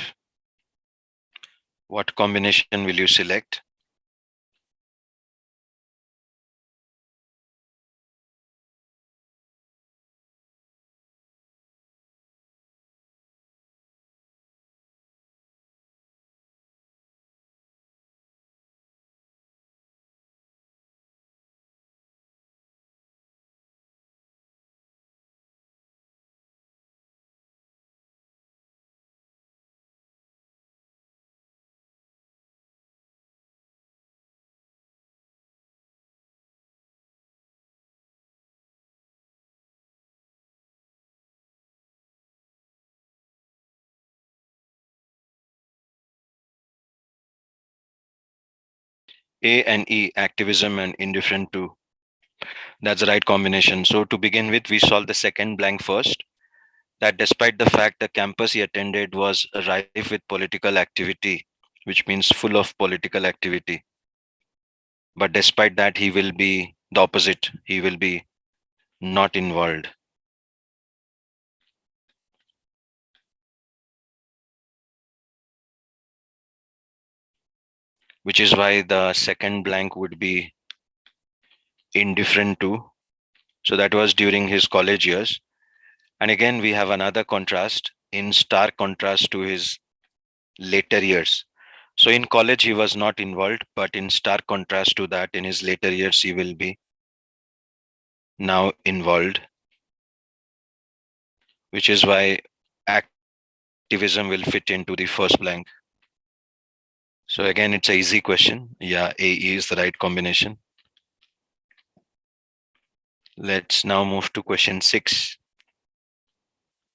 What combination will you select? A and E, activism and indifferent to. That's the right combination. So to begin with, we solve the second blank first. That despite the fact the campus he attended was rife with political activity, which means full of political activity. But despite that, he will be the opposite. He will be not involved, which is why the second blank would be indifferent to. So that was during his college years. And again, we have another contrast in stark contrast to his later years. So in college, he was not involved, but in stark contrast to that, in his later years, he will be now involved, which is why activism will fit into the first blank. So again, it's a easy question. Yeah, AE is the right combination. Let's now move to question 6.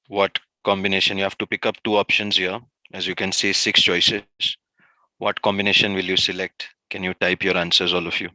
What combination? You have to pick up two options here. As you can see, 6 choices. What combination will you select? Can you type your answers, all of you?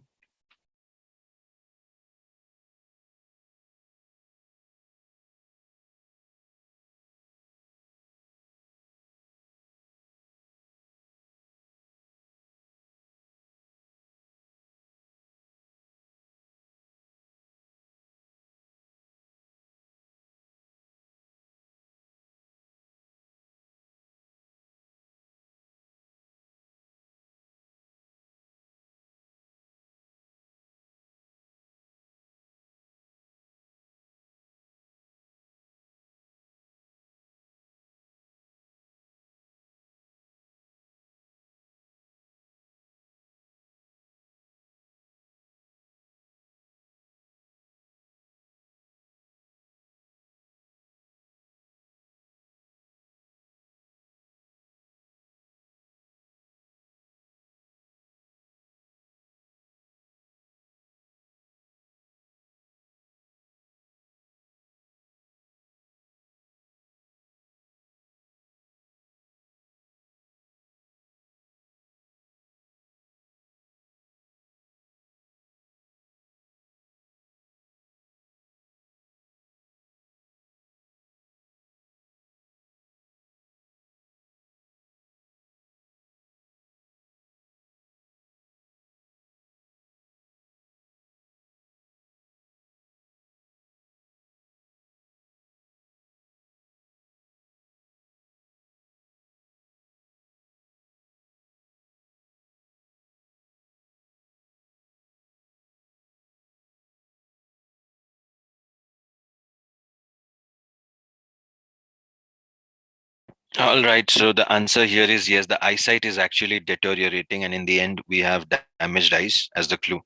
All right. So the answer here is yes, the eyesight is actually deteriorating, and in the end, we have damaged eyes as the clue.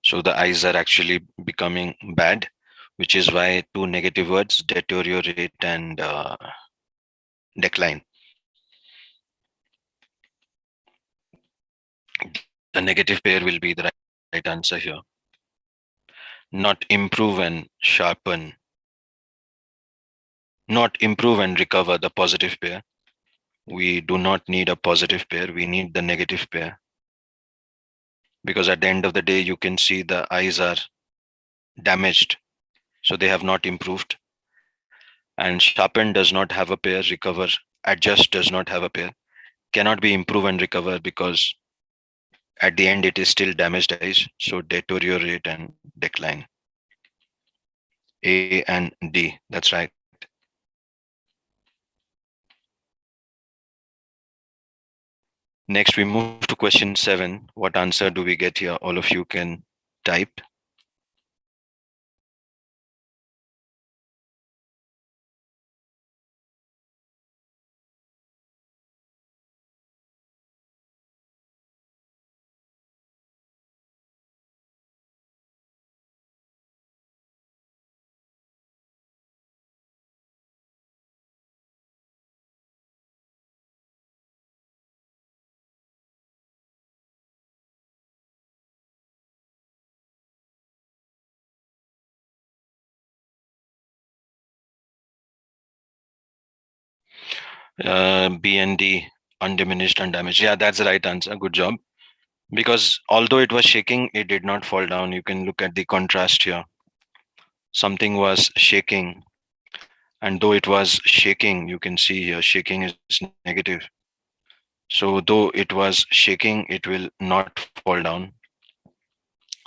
So the eyes are actually becoming bad, which is why two negative words, deteriorate and decline. The negative pair will be the right answer here. Not improve and sharpen, not improve and recover the positive pair. We do not need a positive pair, we need the negative pair. Because at the end of the day, you can see the eyes are damaged, so they have not improved. And sharpen does not have a pair, recover, adjust does not have a pair, cannot be improve and recover because at the end it is still damaged eyes, so deteriorate and decline. A and D, that's right. Next we move to question 7. What answer do we get here? All of you can type. B and D, undiminished, undamaged. Yeah, that's the right answer. Good job. Because although it was shaking, it did not fall down. You can look at the contrast here. Something was shaking, and though it was shaking, you can see here shaking is negative. So though it was shaking, it will not fall down.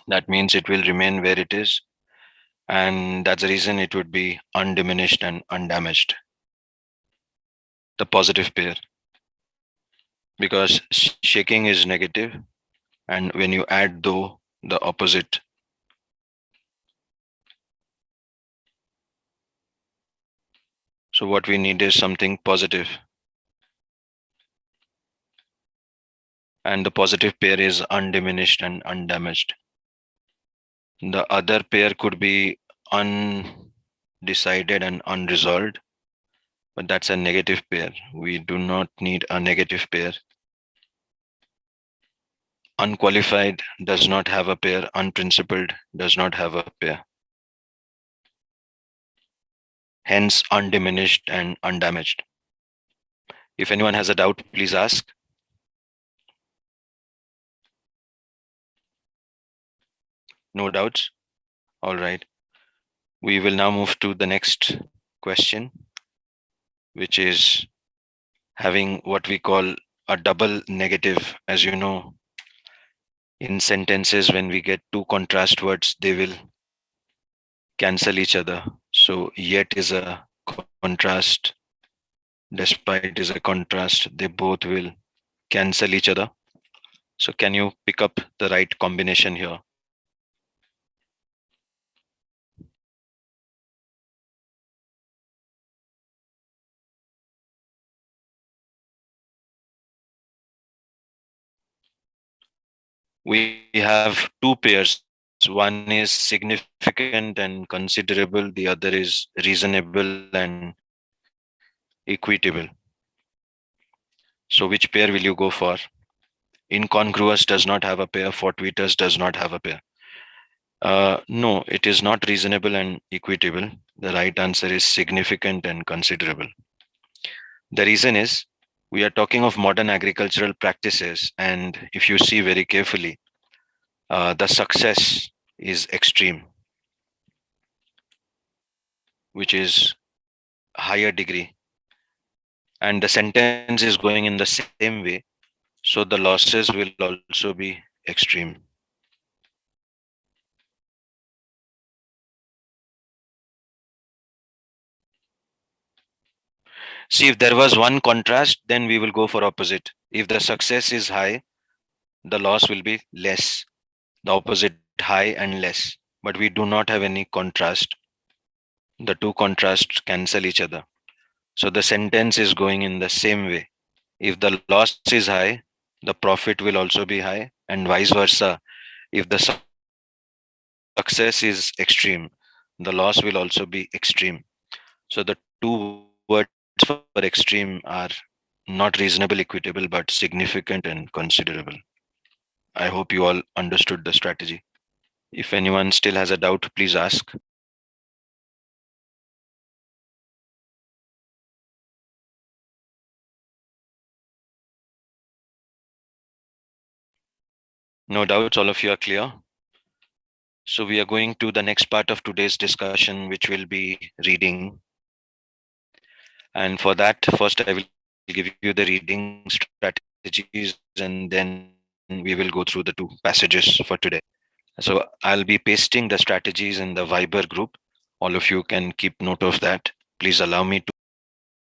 That means it will remain where it is, and that's the reason it would be undiminished and undamaged. The positive pair, because shaking is negative, and when you add though, the opposite. So what we need is something positive, and the positive pair is undiminished and undamaged. The other pair could be undecided and unresolved, but that's a negative pair. We do not need a negative pair. Unqualified does not have a pair. Unprincipled does not have a pair. Hence, undiminished and undamaged. If anyone has a doubt, please ask. No doubts? All right. We will now move to the next question, which is having what we call a double negative. As you know, in sentences, when we get two contrast words, they will cancel each other. So, yet is a contrast, despite is a contrast, they both will cancel each other. So, can you pick up the right combination here? We have two pairs. One is significant and considerable, the other is reasonable and equitable. So, which pair will you go for? Incongruous does not have a pair, fortuitous does not have a pair. No, it is not reasonable and equitable. The right answer is significant and considerable. The reason is we are talking of modern agricultural practices, and if you see very carefully, the success is extreme, which is higher degree, and the sentence is going in the same way. So the losses will also be extreme. See, if there was one contrast, then we will go for opposite. If the success is high, the loss will be less. The opposite, high and less. But we do not have any contrast. The two contrasts cancel each other. So the sentence is going in the same way. If the loss is high, the profit will also be high, and vice versa. If the success is extreme, the loss will also be extreme. So the two words for extreme are not reasonable equitable, but significant and considerable. I hope you all understood the strategy. If anyone still has a doubt, please ask. No doubts, all of you are clear. So we are going to the next part of today's discussion, which will be reading. And for that, first I will give you the reading strategies, and then we will go through the two passages for today. So I'll be pasting the strategies in the Viber group. All of you can keep note of that. Please allow me to read the strategies.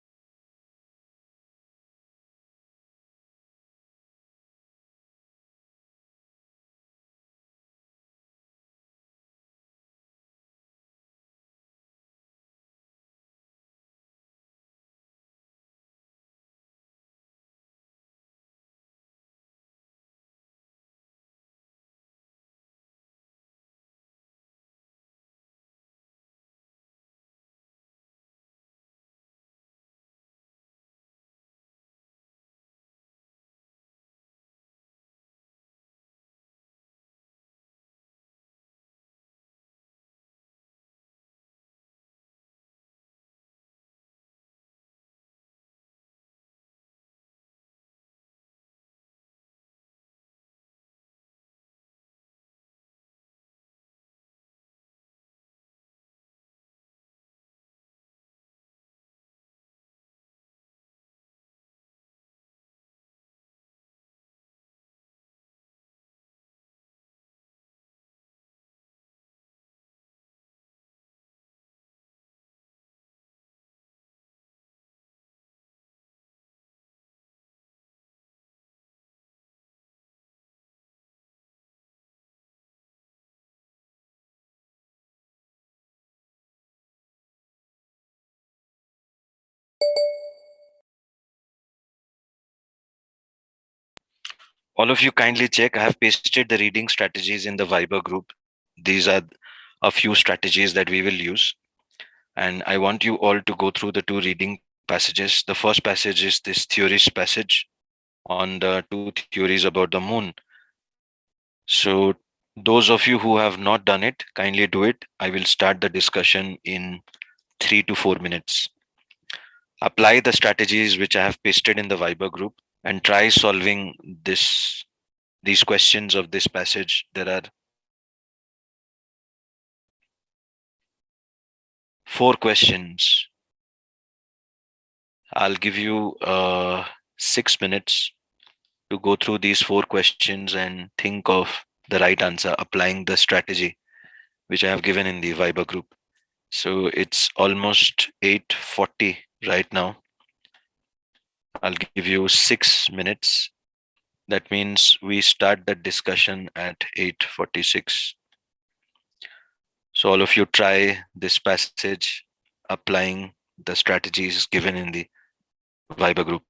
All of you kindly check. I have pasted the reading strategies in the Viber group. These are a few strategies that we will use. And I want you all to go through the two reading passages. The first passage is this theories passage on the two theories about the moon. So those of you who have not done it, kindly do it. I will start the discussion in 3 to 4 minutes. Apply the strategies which I have pasted in the Viber group and try solving these questions of this passage. There are 4 questions. I'll give you 6 minutes to go through these 4 questions and think of the right answer applying the strategy which I have given in the Viber group. So it's almost 8:40 right now. I'll give you 6 minutes. That means we start the discussion at 8:46. So all of you try this passage applying the strategies given in the Viber group.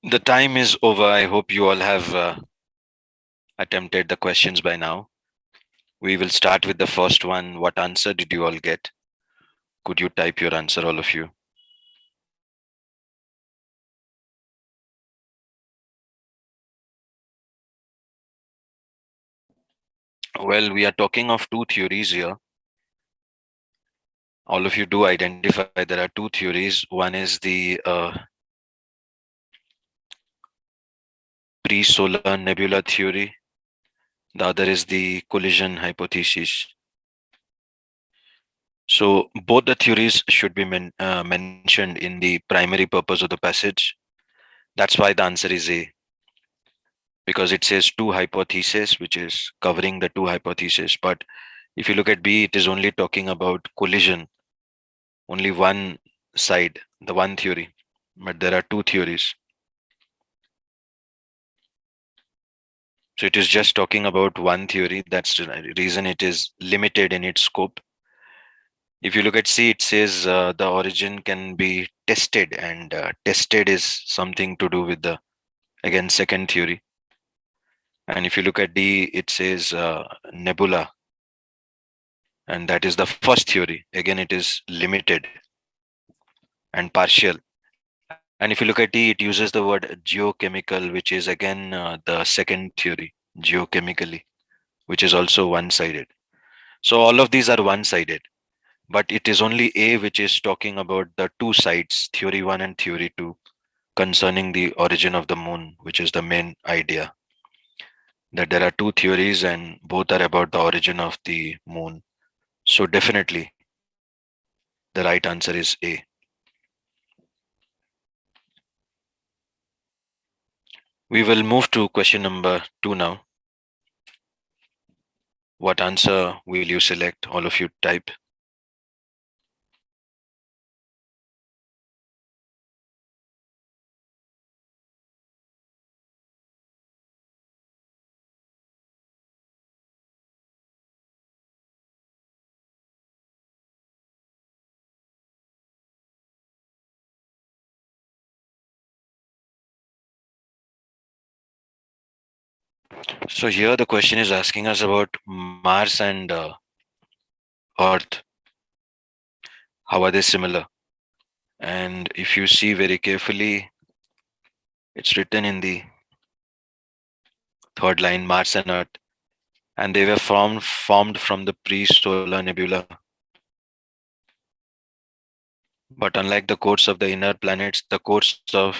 The time is over. I hope you all have attempted the questions by now. We will start with the first one. What answer did you all get? Could you type your answer, all of you? Well, we are talking of two theories here. All of you do identify there are two theories. One is the pre-solar nebula theory. The other is the collision hypothesis. So both the theories should be mentioned in the primary purpose of the passage. That's why the answer is A, because it says two hypotheses, which is covering the two hypotheses. But if you look at B, it is only talking about collision, only one side, the one theory. But there are two theories. So it is just talking about one theory. That's the reason it is limited in its scope. If you look at C, it says the origin can be tested, and tested is something to do with the, again, second theory. And if you look at D, it says nebula, and that is the first theory. Again, it is limited and partial. And if you look at D, it uses the word geochemical, which is again the second theory, geochemically, which is also one-sided. So all of these are one-sided, but it is only A which is talking about the two sides, theory one and theory two, concerning the origin of the moon, which is the main idea. That there are two theories and both are about the origin of the moon. So definitely the right answer is A. We will move to question number 2 now. What answer will you select? All of you type. So here the question is asking us about Mars and Earth. How are they similar? And if you see very carefully, it's written in the third line, Mars and Earth, and they were formed from the pre-solar nebula. But unlike the cores of the inner planets, the cores of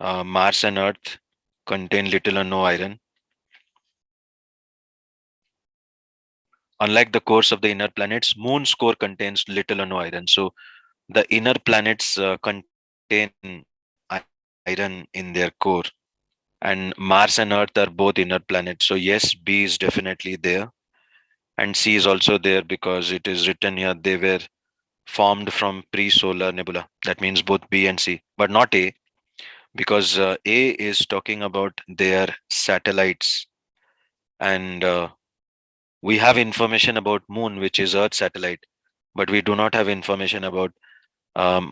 Mars and Earth contain little or no iron. Unlike the cores of the inner planets, Moon's core contains little or no iron. So the inner planets contain iron in their core, and Mars and Earth are both inner planets. So yes, B is definitely there, and C is also there because it is written here they were formed from pre-solar nebula. That means both B and C, but not A, because A is talking about their satellites, and we have information about Moon, which is Earth's satellite, but we do not have information about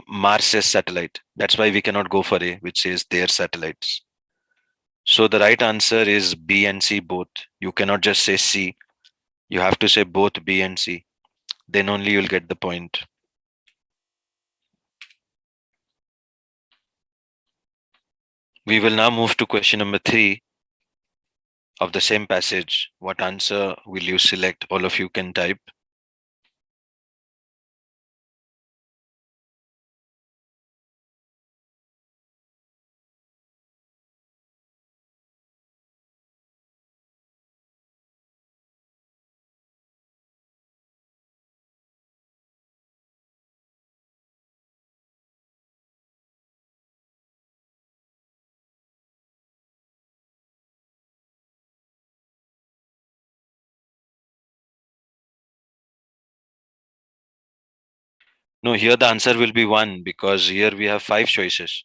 Mars's satellite. That's why we cannot go for A, which says their satellites. So the right answer is B and C both. You cannot just say C. You have to say both B and C. Then only you'll get the point. We will now move to question number 3 of the same passage. What answer will you select? All of you can type. No, here the answer will be 1 because here we have 5 choices.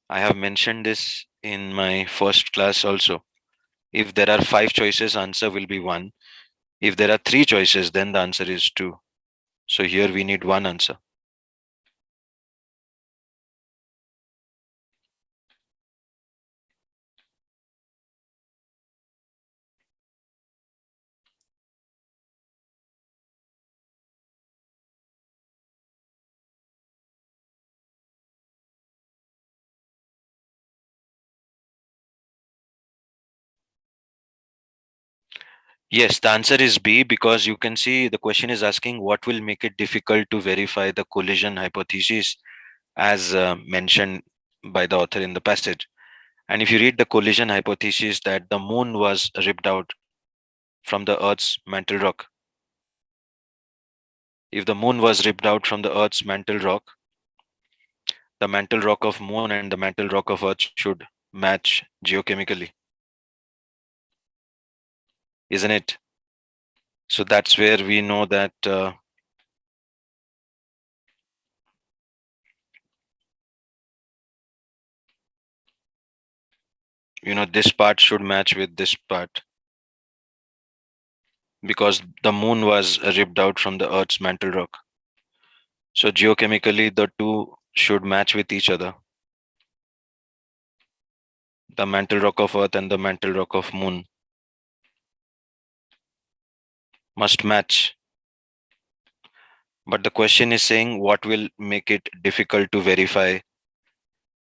I have mentioned this in my first class also. If there are 5 choices, answer will be 1. If there are 3 choices, then the answer is 2. So here we need one answer. Yes, the answer is B, because you can see the question is asking what will make it difficult to verify the collision hypothesis as mentioned by the author in the passage. And if you read the collision hypothesis that the moon was ripped out from the Earth's mantle rock, if the moon was ripped out from the Earth's mantle rock, the mantle rock of moon and the mantle rock of Earth should match geochemically, isn't it? So that's where we know that this part should match with this part, because the moon was ripped out from the Earth's mantle rock. So geochemically, the two should match with each other. The mantle rock of Earth and the mantle rock of moon must match. But the question is saying what will make it difficult to verify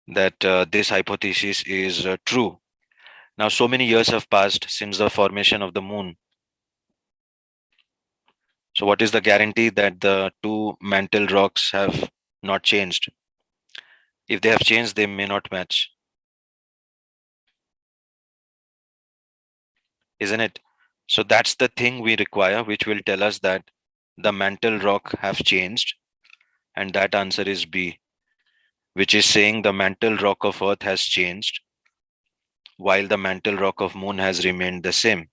that this hypothesis is true. Now, so many years have passed since the formation of the moon. So what is the guarantee that the two mantle rocks have not changed? If they have changed, they may not match, isn't it? So that's the thing we require, which will tell us that the mantle rock have changed, and that answer is B, which is saying the mantle rock of Earth has changed while the mantle rock of moon has remained the same.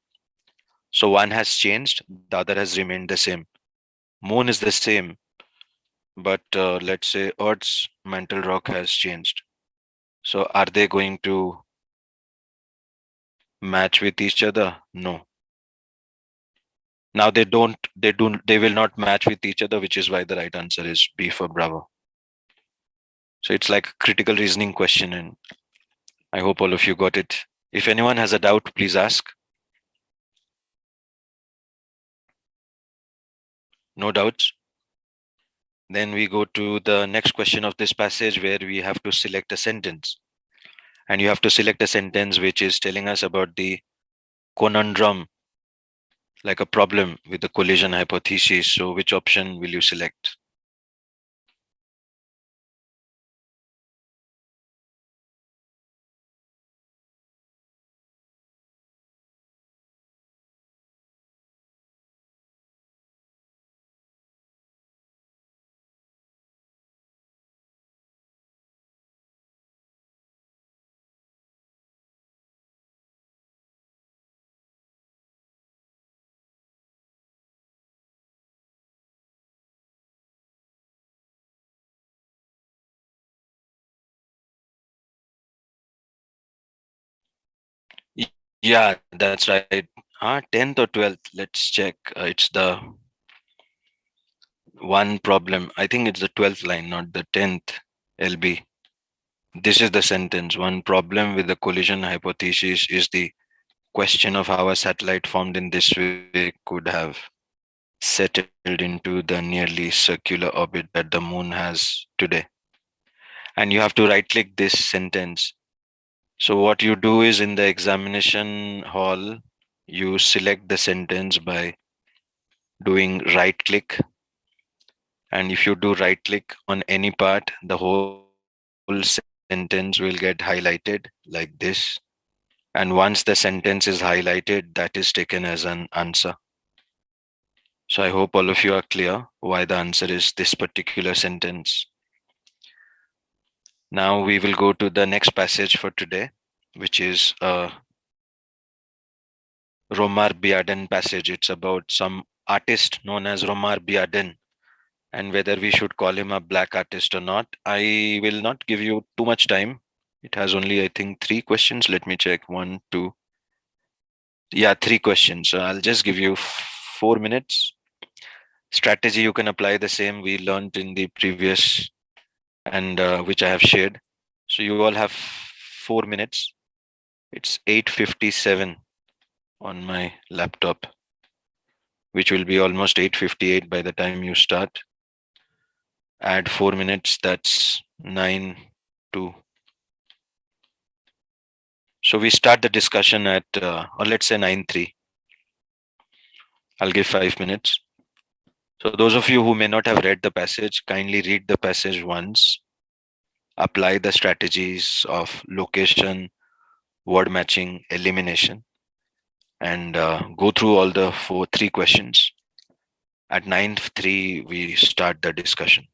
So one has changed, the other has remained the same. Moon is the same, but let's say Earth's mantle rock has changed. So are they going to match with each other? No. Now they will not match with each other, which is why the right answer is B for Bravo. So it's like a critical reasoning question, and I hope all of you got it. If anyone has a doubt, please ask. No doubts? Then we go to the next question of this passage, where we have to select a sentence. And you have to select a sentence which is telling us about the conundrum, like a problem with the collision hypothesis. So which option will you select? Yeah, that's right. 10th or 12th? Let's check. It's the one problem. I think it's the 12th line, not the 10th. LB. This is the sentence. One problem with the collision hypothesis is the question of how a satellite formed in this way could have settled into the nearly circular orbit that the moon has today. And you have to right click this sentence. So what you do is, in the examination hall, you select the sentence by doing right click. And if you do right click on any part, the whole sentence will get highlighted like this. And once the sentence is highlighted, that is taken as an answer. So I hope all of you are clear why the answer is this particular sentence. Now we will go to the next passage for today, which is a Romar Biaden passage. It's about some artist known as Romar Biaden, and whether we should call him a black artist or not. I will not give you too much time. It has only, I think, 3 questions. Let me check. One, two. Yeah, 3 questions. So I'll just give you 4 minutes. Strategy, you can apply the same we learned in the previous, and which I have shared. So you all have 4 minutes. It's 8:57 on my laptop, which will be almost 8:58 by the time you start. Add 4 minutes, that's 9 to. So we start the discussion at, or let's say 9:03. I'll give 5 minutes. So those of you who may not have read the passage, kindly read the passage once, apply the strategies of location, word matching, elimination, and go through all the three questions. At 9:03, we start the discussion.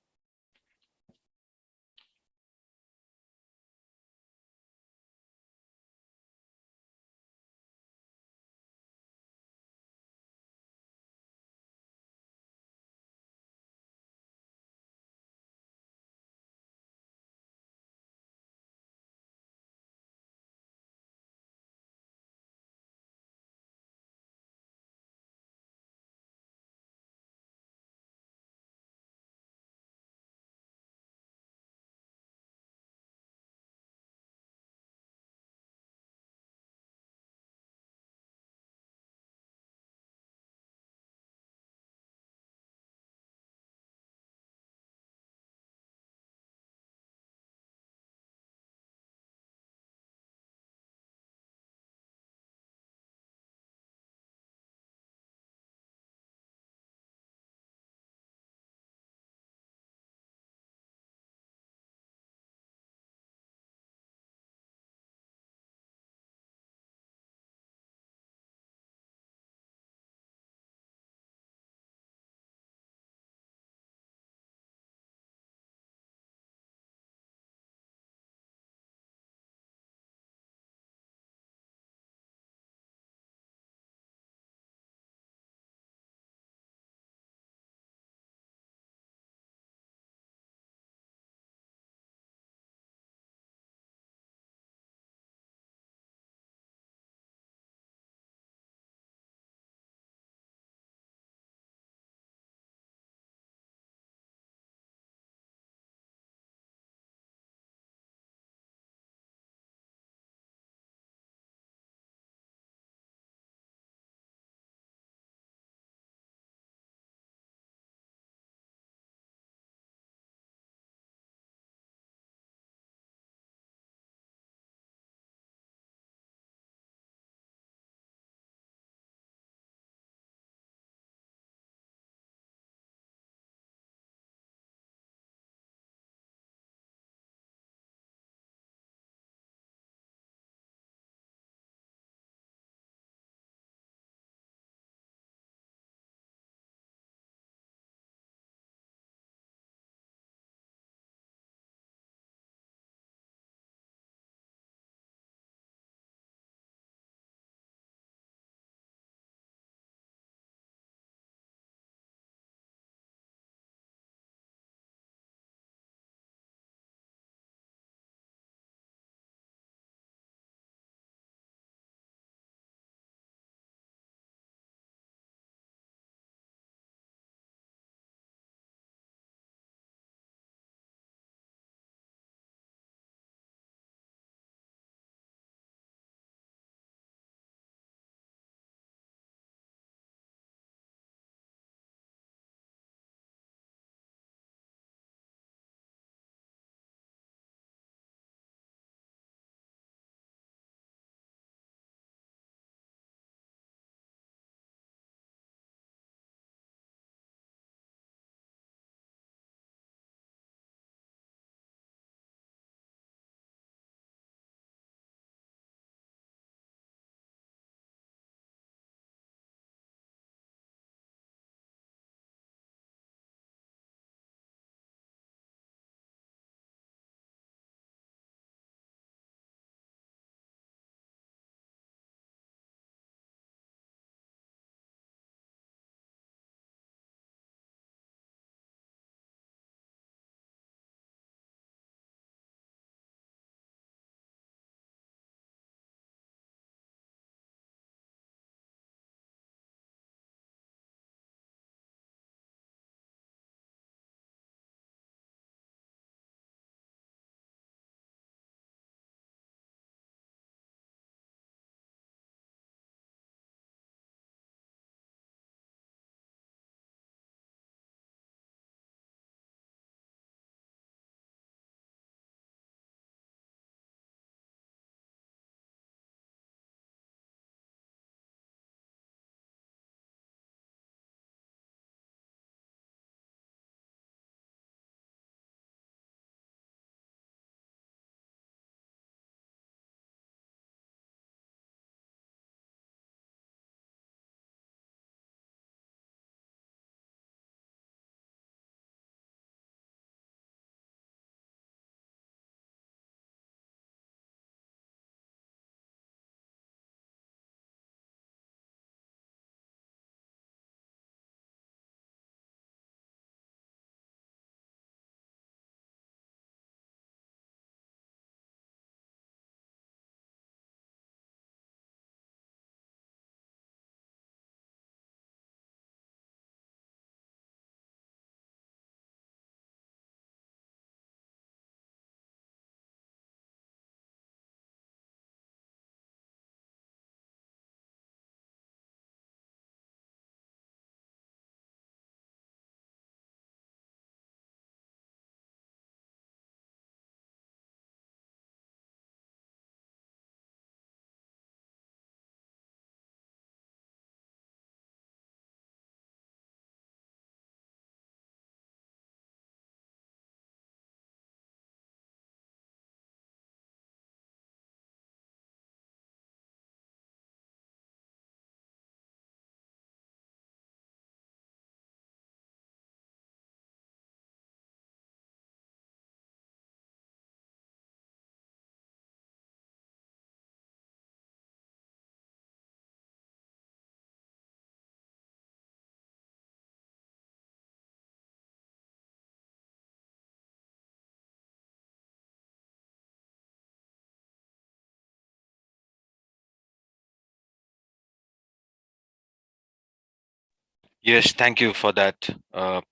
Yes, thank you for that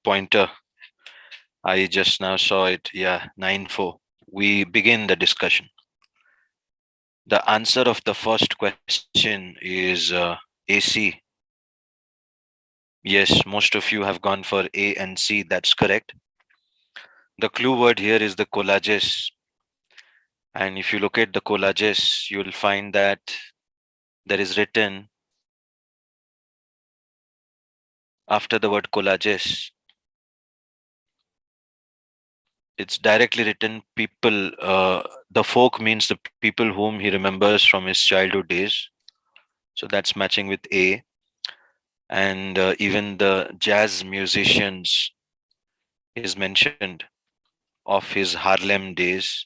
pointer. I just now saw it. Yeah, 9-4. We begin the discussion. The answer of the first question is AC. Yes, most of you have gone for A and C. That's correct. The clue word here is the collages. And if you look at the collages, you'll find that there is written after the word collages, it's directly written people. The folk means the people whom he remembers from his childhood days. So that's matching with A. And even the jazz musicians is mentioned of his Harlem days.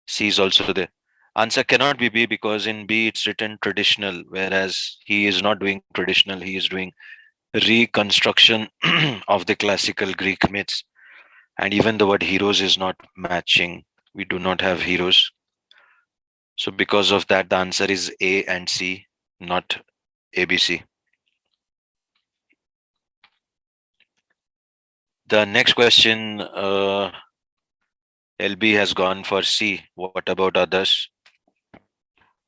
C is also there. Answer cannot be B because in B it's written traditional, whereas he is not doing traditional, he is doing reconstruction of the classical Greek myths. And even the word heroes is not matching. We do not have heroes. So because of that, the answer is A and C, not ABC. The next question, LB has gone for C. What about others?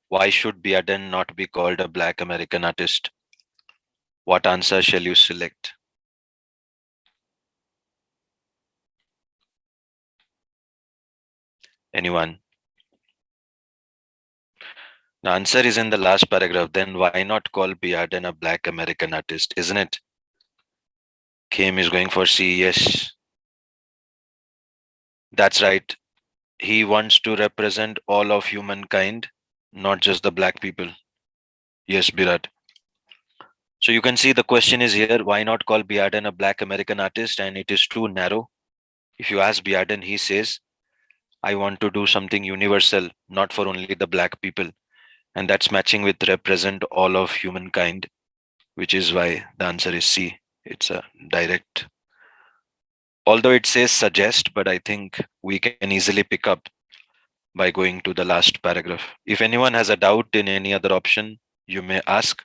Why should Biaden not be called a Black American artist? What answer shall you select? Anyone? The answer is in the last paragraph. Then why not call Biaden a Black American artist, isn't it? Kim is going for C. Yes, that's right. He wants to represent all of humankind, not just the black people. Yes, Birat. So you can see the question is here, why not call Biaden a Black American artist? And it is too narrow. If you ask Biaden, he says, I want to do something universal, not for only the black people. And that's matching with represent all of humankind, which is why the answer is C. It's a direct. Although it says suggest, but I think we can easily pick up by going to the last paragraph. If anyone has a doubt in any other option, you may ask.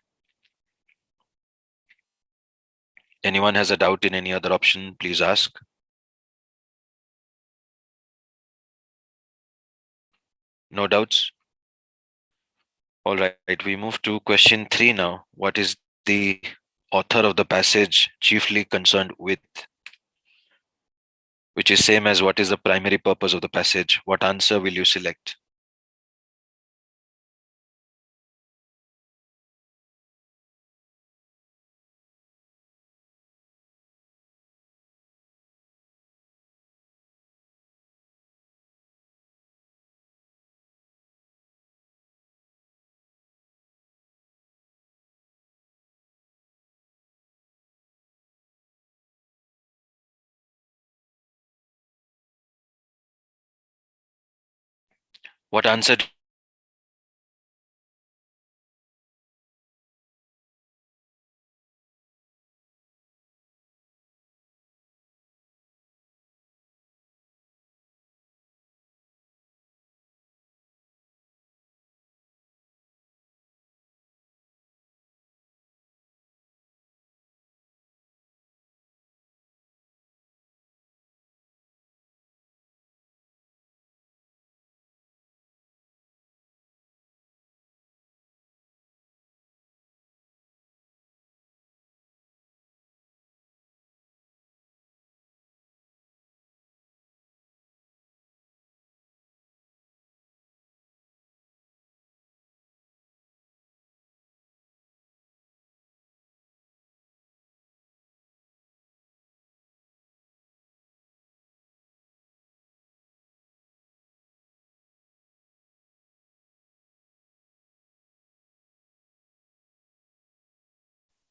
Anyone has a doubt in any other option, please ask. No doubts? All right, we move to question 3 now. What is the author of the passage chiefly concerned with? Which is same as what is the primary purpose of the passage? What answer will you select? What answer do you select?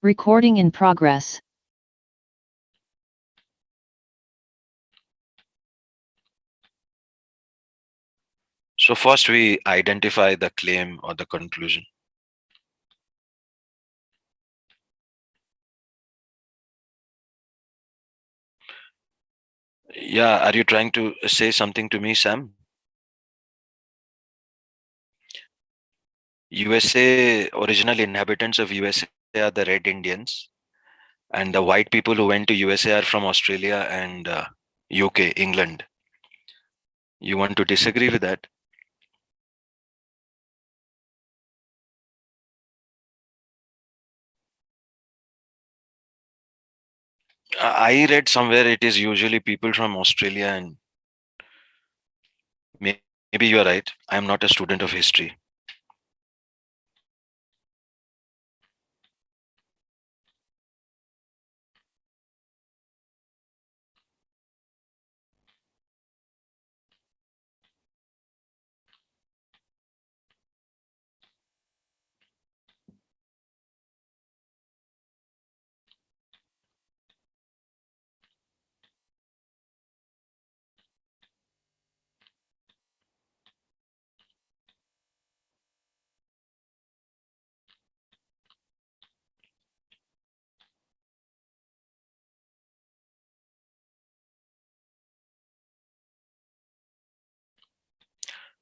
Recording in progress. So first we identify the claim or the conclusion. Yeah, are you trying to say something to me, Sam? USA, original inhabitants of USA are the Red Indians, And the white people who went to USA are from Australia and UK, England. You want to disagree with that? I read somewhere it is usually people from Australia, and maybe you are right. I'm not a student of history.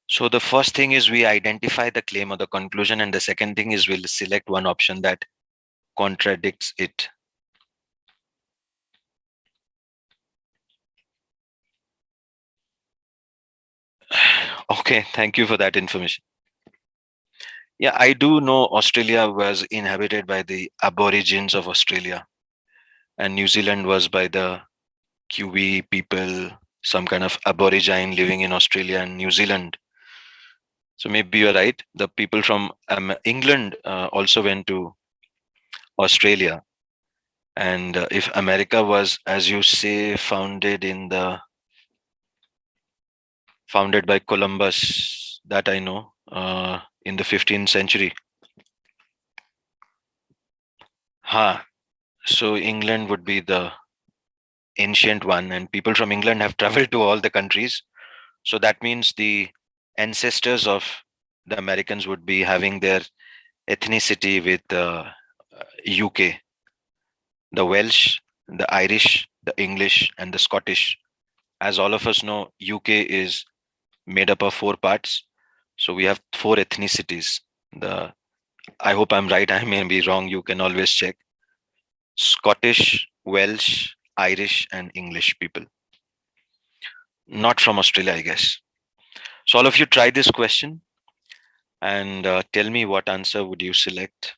So the first thing is we identify the claim or the conclusion, and the second thing is we'll select one option that contradicts it. Okay, thank you for that information. Yeah, I do know Australia was inhabited by the Aborigines of Australia, and New Zealand was by the Kiwi people, some kind of Aborigine living in Australia and New Zealand. So maybe you're right. The people from England also went to Australia. And if America was, as you say, founded by Columbus, that I know, in the 15th century. So England would be the ancient one, and people from England have traveled to all the countries. So that means the ancestors of the Americans would be having their ethnicity with UK, the Welsh, the Irish, the English, and the Scottish. As all of us know, UK is made up of four parts. So we have four ethnicities. The I hope I'm right. I may be wrong. You can always check. Scottish, Welsh, Irish, and English people. Not from Australia, I guess. So all of you try this question and tell me what answer would you select.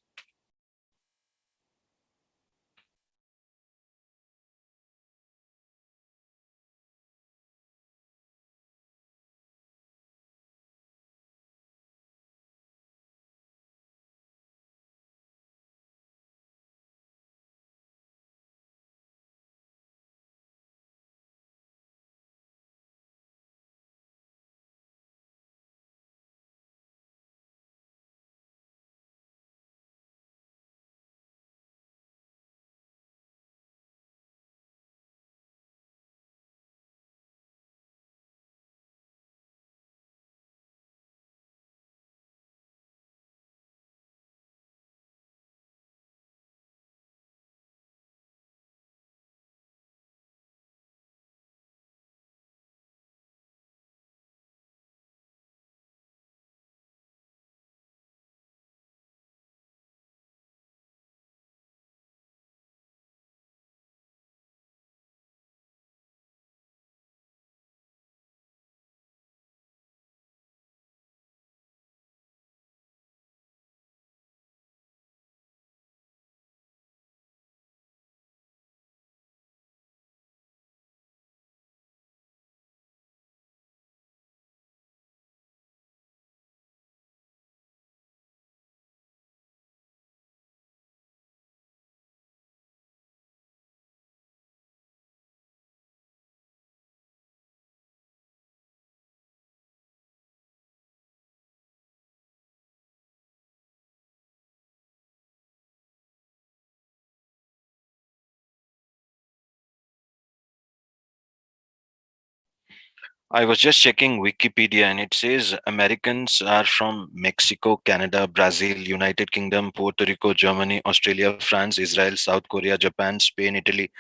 I was just checking Wikipedia and it says Americans are from Mexico, Canada, Brazil, United Kingdom, Puerto Rico, Germany, Australia, France, Israel, South Korea, Japan, Spain, Italy,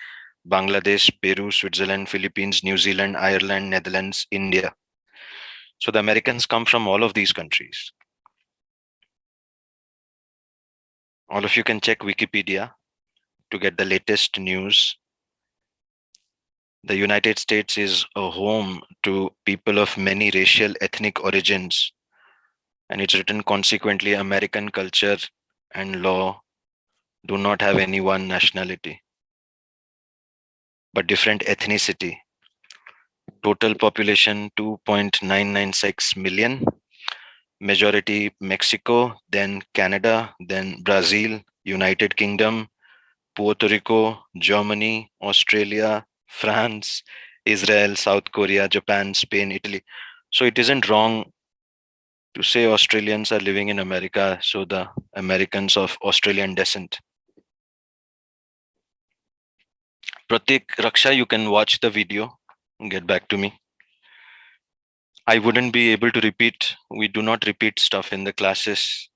Bangladesh, Peru, Switzerland, Philippines, New Zealand, Ireland, Netherlands, India. So the Americans come from all of these countries. All of you can check Wikipedia. to get the latest news. The United States is a home to people of many racial ethnic origins, and it's written consequently American culture and law do not have any one nationality, but different ethnicity. Total population 2.996 million, majority Mexico, then Canada, then Brazil, United Kingdom, Puerto Rico, Germany, Australia, France, Israel, South Korea, Japan, Spain, Italy. So it isn't wrong to say Australians are living in America, so the Americans of Australian descent. Pratik, Raksha, you can watch the video and get back to me. I wouldn't be able to repeat. We do not repeat stuff in the classes.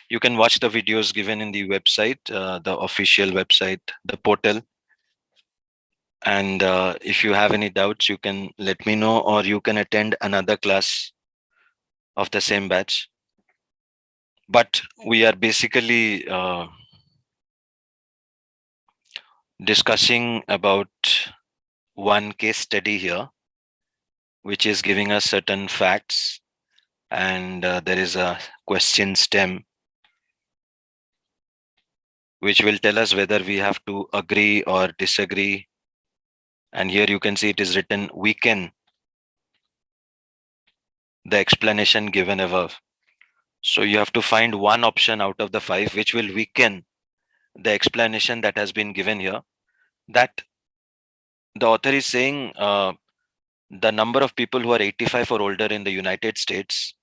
You can watch the videos given in the website, the official website, the portal. And if you have any doubts, you can let me know, or you can attend another class of the same batch. But we are basically discussing about one case study here, which is giving us certain facts, and there is a question stem which will tell us whether we have to agree or disagree. And here you can see it is written weaken the explanation given above. So you have to find one option out of the 5 which will weaken the explanation that has been given here. That the author is saying the number of people who are 85 or older in the United States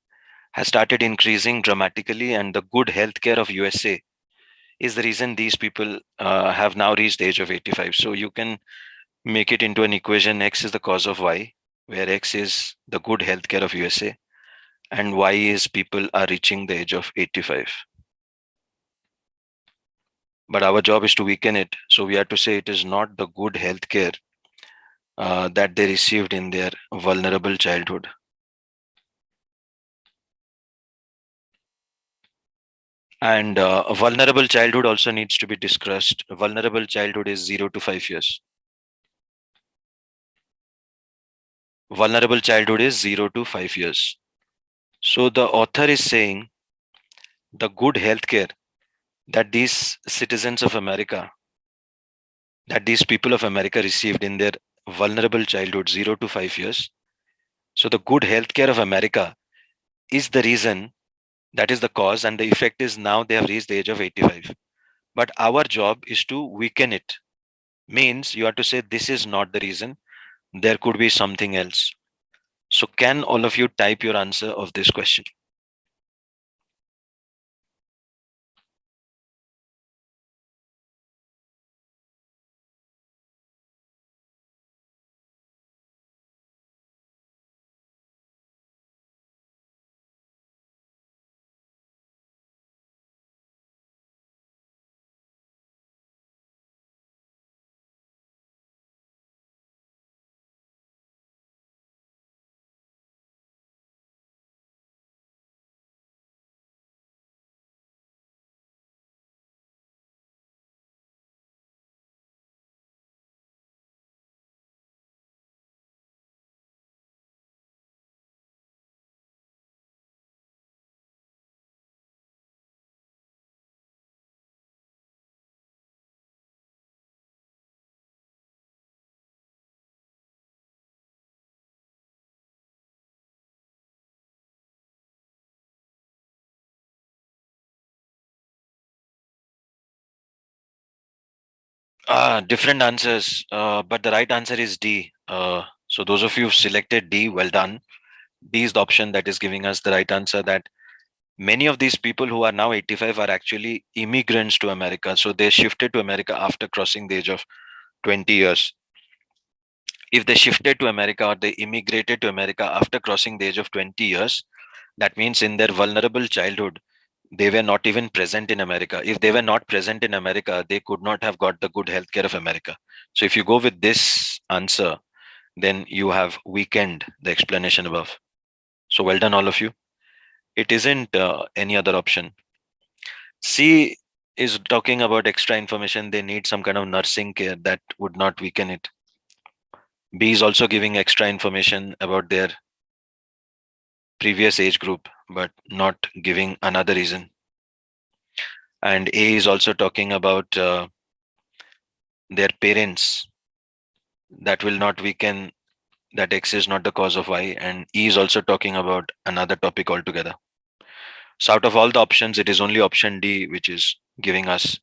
has started increasing dramatically, and the good healthcare of USA is the reason these people have now reached the age of 85. So you can make it into an equation. X is the cause of Y, where X is the good healthcare of USA and Y is people are reaching the age of 85. But our job is to weaken it. So we have to say it is not the good healthcare that they received in their vulnerable childhood. And a vulnerable childhood also needs to be discussed. A vulnerable childhood is 0 to 5 years. Vulnerable childhood is 0 to 5 years. So the author is saying the good healthcare that these citizens of America, that these people of America received in their vulnerable childhood, 0 to 5 years. So the good healthcare of America is the reason, that is the cause, and the effect is now they have reached the age of 85. But our job is to weaken it. Means you have to say this is not the reason. There could be something else. So can all of you type your answer of this question? Different answers, but the right answer is D. So those of you who've selected D, well done. D is the option that is giving us the right answer, that many of these people who are now 85 are actually immigrants to America. So they shifted to America after crossing the age of 20 years. If they shifted to America or they immigrated to America after crossing the age of 20 years, that means in their vulnerable childhood, they were not even present in America. If they were not present in America, they could not have got the good healthcare of America. So if you go with this answer, then you have weakened the explanation above. So well done, all of you. It isn't any other option. See, is talking about extra information. They need some kind of nursing care that would not weaken it. B is also giving extra information about their previous age group, but not giving another reason. And A is also talking about their parents. That will not weaken that X is not the cause of Y. And E is also talking about another topic altogether. So out of all the options, it is only option D which is giving us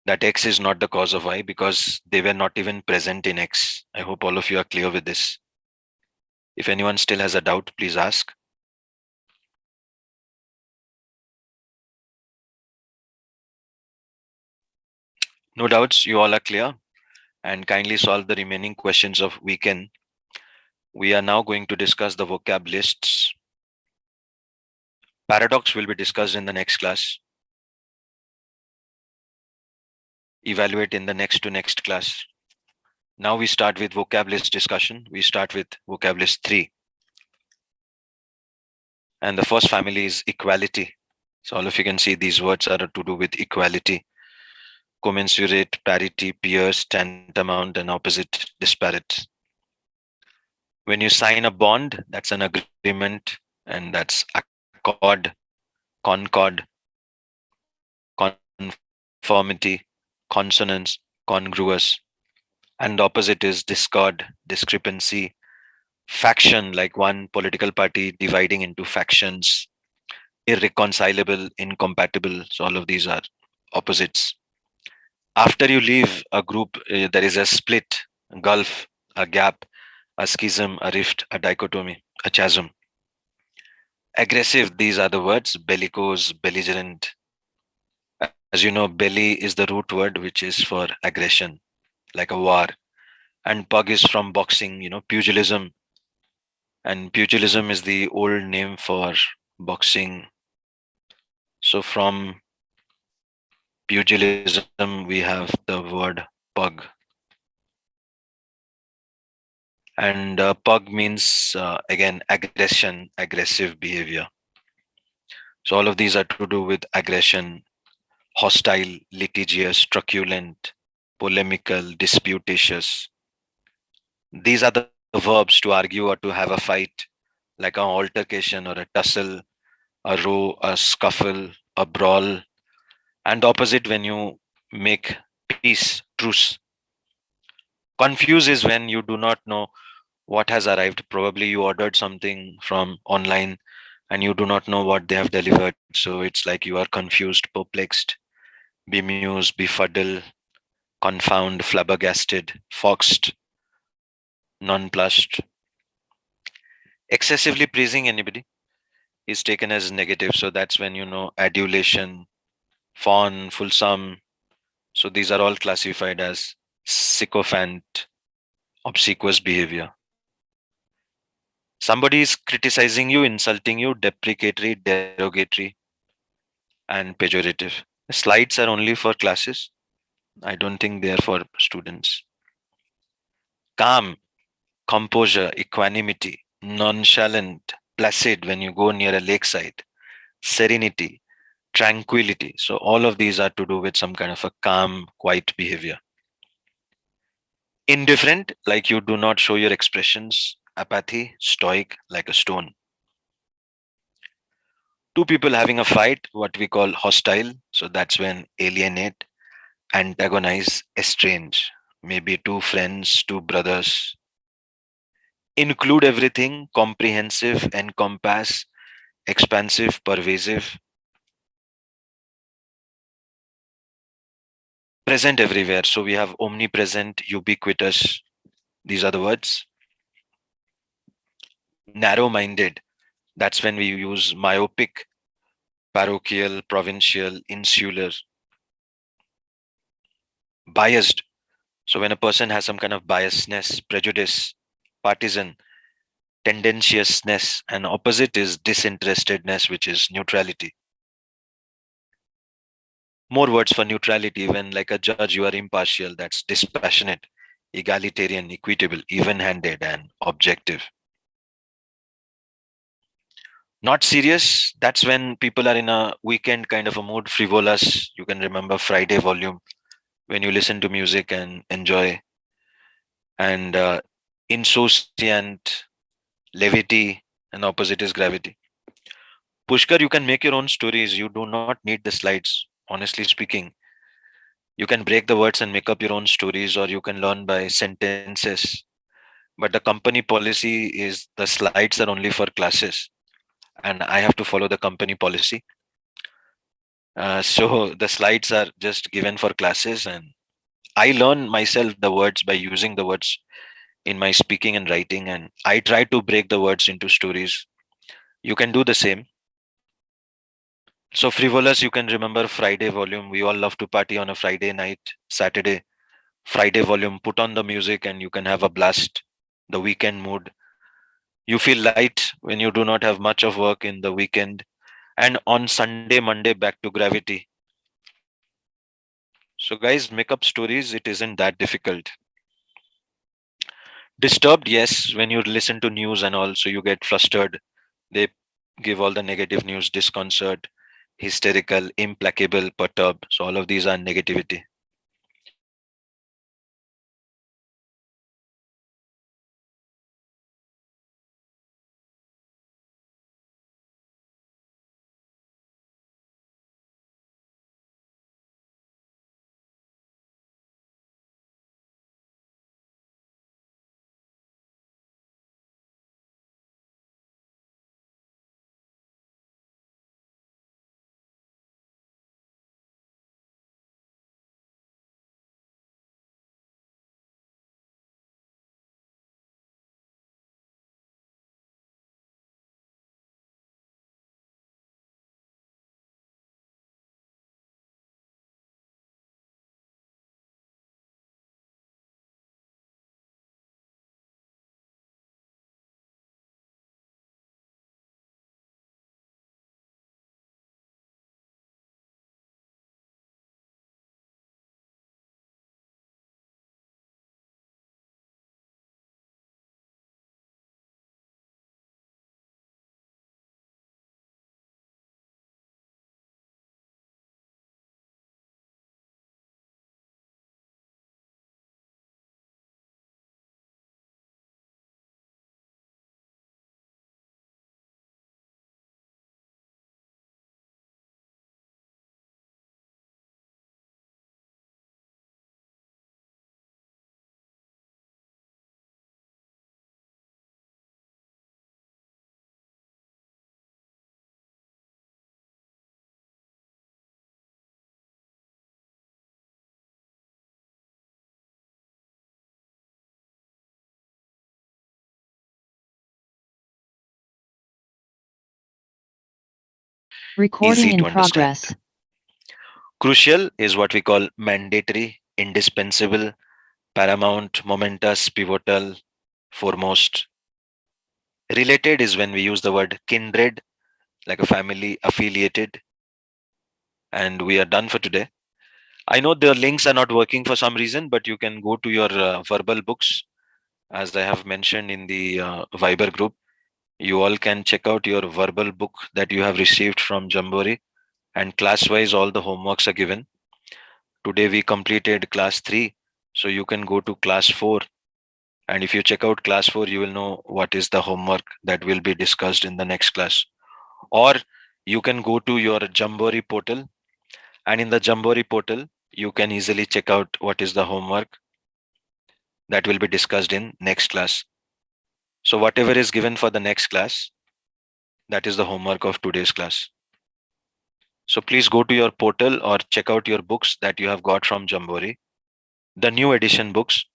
that X is not the cause of Y because they were not even present in X. I hope all of you are clear with this. If anyone still has a doubt, please ask. No doubts, you all are clear, and kindly solve the remaining questions of weekend. We are now going to discuss the vocab lists. Paradox will be discussed in the next class. Evaluate in the next to next class. Now we start with vocab list discussion. We start with vocab list 3. And the first family is equality. So all of you can see these words are to do with equality. Commensurate, parity, peers, tantamount, and opposite, disparate. When you sign a bond, that's an agreement, and that's accord, concord, conformity, consonance, congruous. And the opposite is discord, discrepancy, faction, like one political party dividing into factions, irreconcilable, incompatible. So all of these are opposites. After you leave a group, there is a split, a gulf, a gap, a schism, a rift, a dichotomy, a chasm. Aggressive, these are the words: bellicose, belligerent. As you know, belly is the root word which is for aggression, like a war. And pug is from boxing, pugilism. And pugilism is the old name for boxing. So from pugilism, we have the word pug. And pug means, again, aggression, aggressive behavior. So all of these are to do with aggression, hostile, litigious, truculent, polemical, disputatious. These are the verbs to argue or to have a fight, like an altercation or a tussle, a row, a scuffle, a brawl. And opposite, when you make peace, truce. Confuse is when you do not know what has arrived. Probably you ordered something from online and you do not know what they have delivered. So it's like you are confused, perplexed, bemused, befuddled, confound, flabbergasted, foxed, nonplussed. Excessively praising anybody is taken as negative. So that's when adulation, fawn, fulsome. So these are all classified as sycophant, obsequious behavior. Somebody is criticizing you, insulting you, deprecatory, derogatory, and pejorative. The slides are only for classes. I don't think they are for students. Calm, composure, equanimity, nonchalant, placid when you go near a lakeside, serenity, tranquility. So all of these are to do with some kind of a calm, quiet behavior. Indifferent, like you do not show your expressions. Apathy, stoic, like a stone. Two people having a fight, what we call hostile. So that's when alienate, antagonize, estrange. Maybe two friends, two brothers. Include everything, comprehensive, encompass, expansive, pervasive. Present everywhere. So we have omnipresent, ubiquitous. These are the words. Narrow-minded. That's when we use myopic, parochial, provincial, insular. Biased. So when a person has some kind of biasness, prejudice, partisan, tendentiousness, and opposite is disinterestedness, which is neutrality. More words for neutrality: when like a judge you are impartial, that's dispassionate, egalitarian, equitable, even-handed, and objective. Not serious, that's when people are in a weekend kind of a mood. Frivolous, you can remember Friday volume, when you listen to music and enjoy. And insouciant, levity, and opposite is gravity. Pushkar, you can make your own stories. You do not need the slides. Honestly speaking, you can break the words and make up your own stories, or you can learn by sentences. But the company policy is the slides are only for classes, and I have to follow the company policy. So the slides are just given for classes, and I learn myself the words by using the words in my speaking and writing, and I try to break the words into stories. You can do the same. So frivolous, you can remember Friday volume. We all love to party on a Friday night, Saturday. Friday volume, put on the music and you can have a blast. The weekend mood. You feel light when you do not have much of work in the weekend. And on Sunday, Monday, back to gravity. So, guys, make up stories. It isn't that difficult. Disturbed, yes, when you listen to news and all, so you get flustered. They give all the negative news, disconcert, hysterical, implacable, perturbed. So, all of these are negativity. Recording Easy in to understand. progress. Crucial is what we call mandatory, indispensable, paramount, momentous, pivotal, foremost. Related is when we use the word kindred, like a family affiliated, and we are done for today. I know the links are not working for some reason, but you can go to your verbal books, as I have mentioned in the Viber group. You all can check out your verbal book that you have received from Jambori, and class wise, all the homeworks are given. Today we completed class 3, so you can go to class 4. And if you check out class 4, you will know what is the homework that will be discussed in the next class. Or you can go to your Jambori portal, and in the Jambori portal, you can easily check out what is the homework that will be discussed in next class. So whatever is given for the next class, that is the homework of today's class. So please go to your portal or check out your books that you have got from Jambori, the new edition books.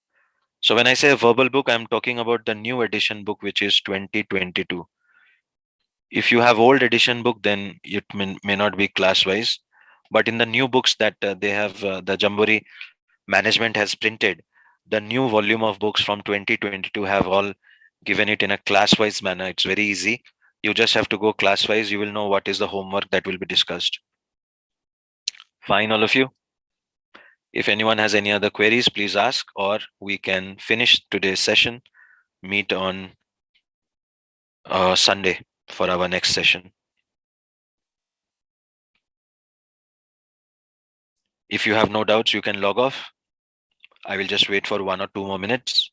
So when I say verbal book, I'm talking about the new edition book, which is 2022. If you have old edition book, then it may not be class wise. But in the new books that they have, the Jambori management has printed, the new volume of books from 2022 have all given it in a class wise manner. It's very easy. You just have to go class wise. You will know what is the homework that will be discussed. Fine, all of you. If anyone has any other queries, please ask, or we can finish today's session, meet on Sunday. for our next session. If you have no doubts, you can log off. I will just wait for 1 or 2 more minutes.